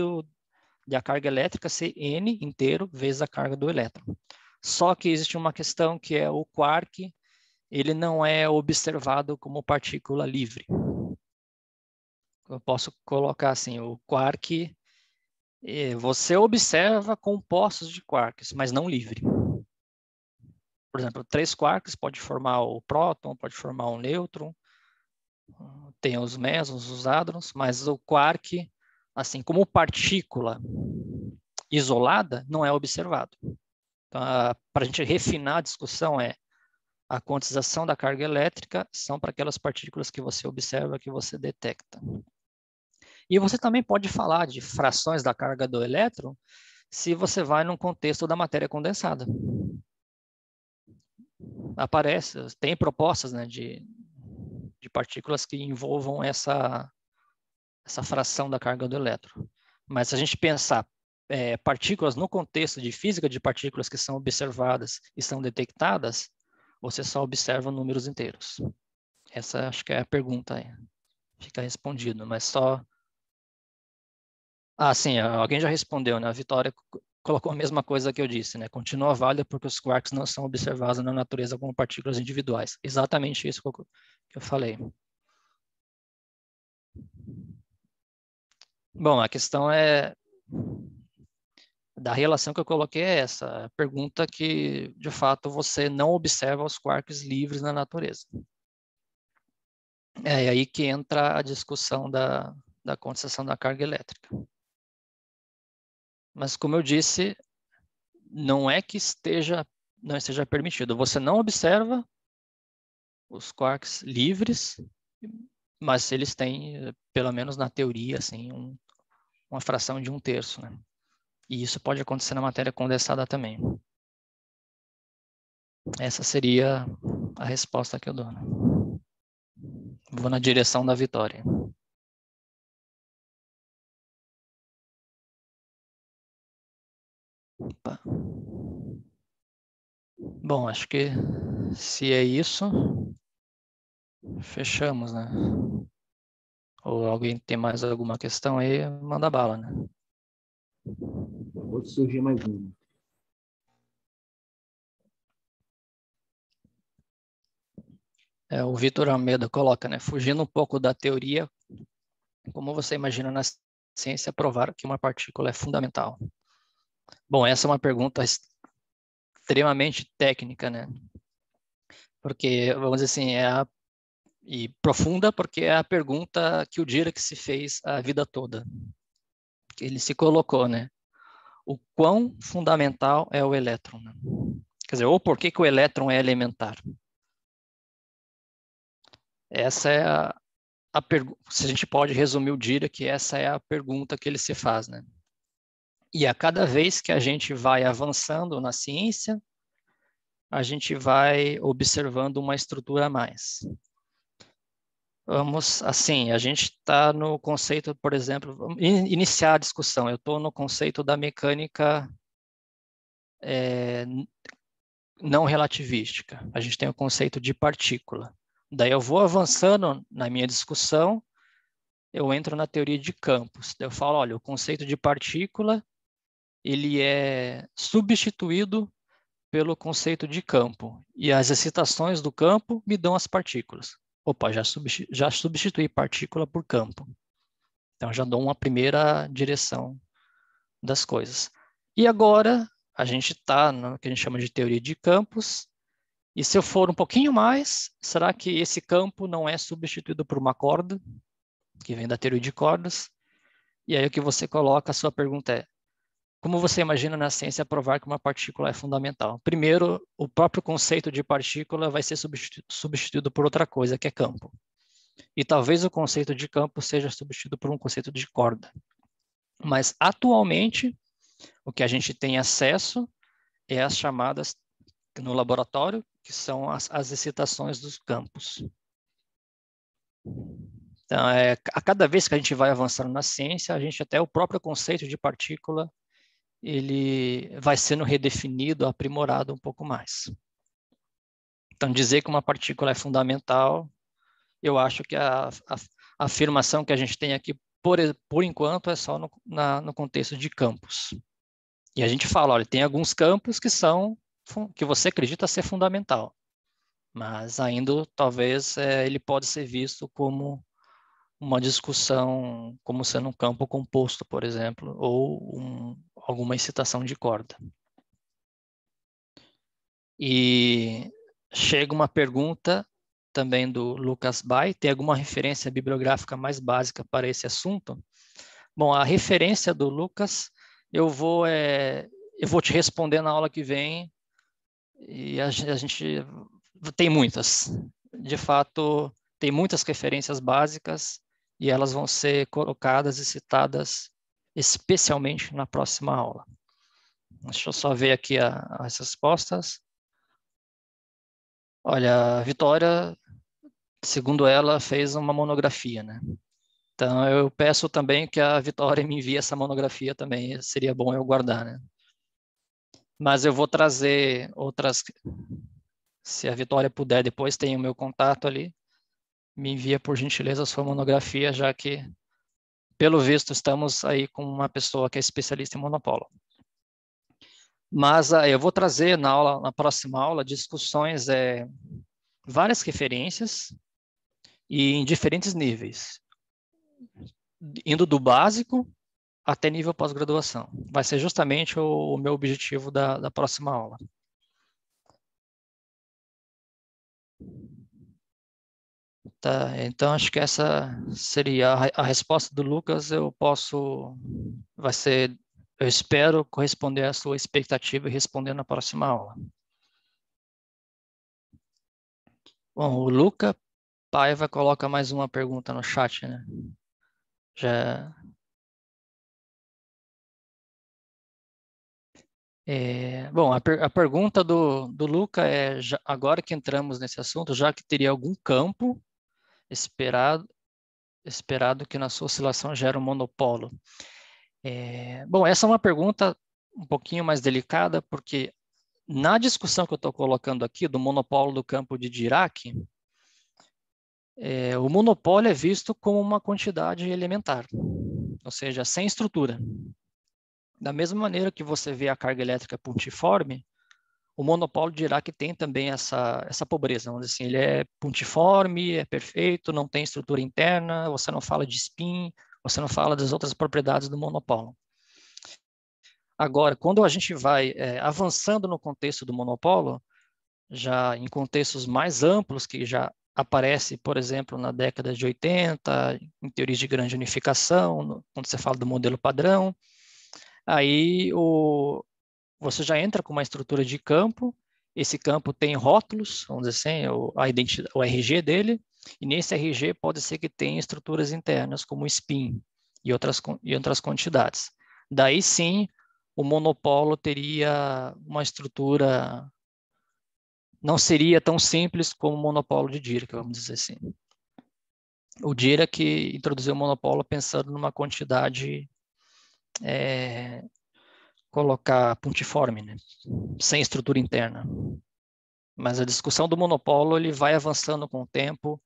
da carga elétrica ser N inteiro vezes a carga do elétron. Só que existe uma questão que é o quark, ele não é observado como partícula livre. Eu posso colocar assim, o quark, você observa compostos de quarks, mas não livre. Por exemplo, 3 quarks pode formar o próton, pode formar o nêutron, tem os mesons, os hadrons, mas o quark, assim, como partícula isolada, não é observado. Então, para a gente refinar a discussão a quantização da carga elétrica são para aquelas partículas que você observa, que você detecta. E você também pode falar de frações da carga do elétron se você vai num contexto da matéria condensada. Tem propostas, né, de partículas que envolvam essa fração da carga do elétron. Mas se a gente pensar partículas no contexto de física de partículas que são observadas e são detectadas, você só observa números inteiros. Essa acho que é a pergunta aí. Fica respondido, mas só... sim, alguém já respondeu, né? A Vitória colocou a mesma coisa que eu disse, né? Continua válida porque os quarks não são observados na natureza como partículas individuais. Exatamente isso que eu falei. Bom, a questão da relação que eu coloquei é essa. A pergunta que, de fato, você não observa os quarks livres na natureza. É aí que entra a discussão da condensação da carga elétrica. Mas, como eu disse, não é que não esteja permitido. Você não observa os quarks livres, mas eles têm, pelo menos na teoria, assim, uma fração de 1/3, né? E isso pode acontecer na matéria condensada também. Essa seria a resposta que eu dou. Vou na direção da vitória. Opa. Bom, acho que se é isso, fechamos, né? Ou alguém tem mais alguma questão aí, manda bala, né? Acabou de surgir mais uma. O Vitor Almeida coloca, né? Fugindo um pouco da teoria, como você imagina na ciência provar que uma partícula é fundamental? Bom, essa é uma pergunta extremamente técnica, né? Porque, vamos dizer assim, e profunda, porque é a pergunta que o Dirac se fez a vida toda. Que ele se colocou, né? O quão fundamental é o elétron? Né? Quer dizer, ou por que o elétron é elementar? Essa é a pergunta. Se a gente pode resumir o Dirac, essa é a pergunta que ele se faz, né? E a cada vez que a gente vai avançando na ciência, a gente vai observando uma estrutura a mais. Vamos, assim, a gente está no conceito, por exemplo, vamos iniciar a discussão. Eu estou no conceito da mecânica não relativística. A gente tem o conceito de partícula. Daí eu vou avançando na minha discussão, eu entro na teoria de campos. Daí eu falo, olha, o conceito de partícula, ele é substituído pelo conceito de campo. E as excitações do campo me dão as partículas. Opa, já substituí partícula por campo. Então, já dou uma primeira direção das coisas. E agora, a gente está no que a gente chama de teoria de campos. E se eu for um pouquinho mais, será que esse campo não é substituído por uma corda, que vem da teoria de cordas? E aí o que você coloca, a sua pergunta é, como você imagina na ciência provar que uma partícula é fundamental? Primeiro, o próprio conceito de partícula vai ser substituído por outra coisa, que é campo. E talvez o conceito de campo seja substituído por um conceito de corda. Mas, atualmente, o que a gente tem acesso é as chamadas, no laboratório, que são as excitações dos campos. Então, a cada vez que a gente vai avançando na ciência, a gente até o próprio conceito de partícula ele vai sendo redefinido, aprimorado um pouco mais. Então, dizer que uma partícula é fundamental, eu acho que a afirmação que a gente tem aqui, por enquanto, é só no contexto de campos. E a gente fala, olha, tem alguns campos que você acredita ser fundamental, mas ainda, talvez, ele pode ser visto como uma discussão, como sendo um campo composto, por exemplo, ou alguma excitação de corda. E chega uma pergunta também do Lucas Bay, tem alguma referência bibliográfica mais básica para esse assunto? Bom, a referência do Lucas, eu vou te responder na aula que vem, e a gente tem muitas. De fato, tem muitas referências básicas, e elas vão ser colocadas e citadas especialmente na próxima aula. Deixa eu só ver aqui as respostas. Olha, a Vitória, segundo ela, fez uma monografia, né? Então, eu peço também que a Vitória me envie essa monografia também, seria bom eu guardar, né? Mas eu vou trazer outras, se a Vitória puder, depois tem o meu contato ali, me envia por gentileza a sua monografia, já que, pelo visto, estamos aí com uma pessoa que é especialista em monopólon. Mas eu vou trazer na próxima aula, discussões, várias referências e em diferentes níveis, indo do básico até nível pós-graduação. Vai ser justamente o meu objetivo da próxima aula. Tá, então acho que essa seria a resposta do Lucas. Vai ser, eu espero corresponder à sua expectativa e responder na próxima aula. Bom, o Luca Paiva coloca mais uma pergunta no chat, né? Já Bom, a pergunta do Luca é, agora que entramos nesse assunto, já que teria algum campo esperado que na sua oscilação gere um monopolo. Bom, essa é uma pergunta um pouquinho mais delicada, porque na discussão que eu estou colocando aqui do monopólio do campo de Dirac, o monopólio é visto como uma quantidade elementar, ou seja, sem estrutura. Da mesma maneira que você vê a carga elétrica pontiforme, o monopólio de Dirac tem também essa pobreza, vamos dizer assim, ele é pontiforme, é perfeito, não tem estrutura interna, você não fala de spin, você não fala das outras propriedades do monopólio. Agora, quando a gente vai avançando no contexto do monopólio, já em contextos mais amplos, que já aparece, por exemplo, na década de 80, em teorias de grande unificação, quando você fala do modelo padrão, aí você já entra com uma estrutura de campo, esse campo tem rótulos, vamos dizer assim, o RG dele, e nesse RG pode ser que tenha estruturas internas, como spin e outras quantidades. Daí sim, o monopólio teria uma estrutura, não seria tão simples como o monopólio de Dirac, vamos dizer assim. O Dirac introduziu o monopólio pensando numa quantidade colocar pontiforme, né? Sem estrutura interna. Mas a discussão do monopólio ele vai avançando com o tempo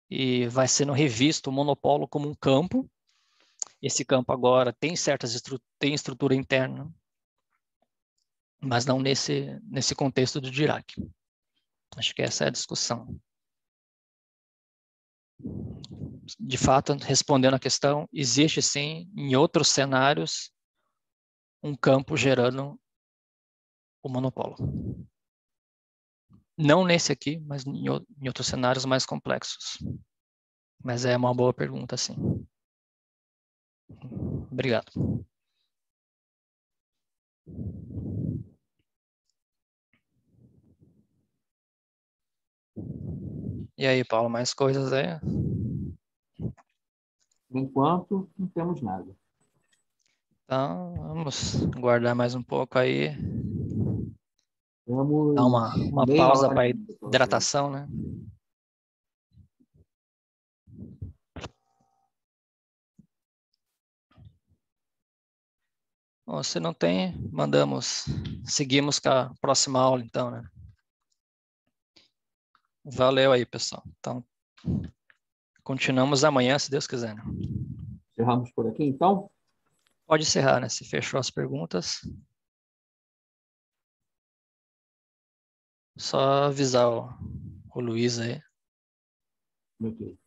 e vai sendo revisto o monopólio como um campo. Esse campo agora tem tem estrutura interna, mas não nesse contexto do Dirac. Acho que essa é a discussão. De fato, respondendo a questão, existe sim, em outros cenários, um campo gerando o monopólio. Não nesse aqui, mas em outros cenários mais complexos. Mas é uma boa pergunta, sim. Obrigado. E aí, Paulo, mais coisas aí? Por enquanto, não temos nada. Então, vamos guardar mais um pouco aí. Dar Temos uma meia pausa hora para ainda, pelo menos. hidratação, né? Bom, se não tem, seguimos com a próxima aula, então, né? Valeu aí, pessoal. Então, continuamos amanhã, se Deus quiser, né? Encerramos por aqui, então? Pode encerrar, né? Se fechou as perguntas. Só avisar o Luiz aí. Ok.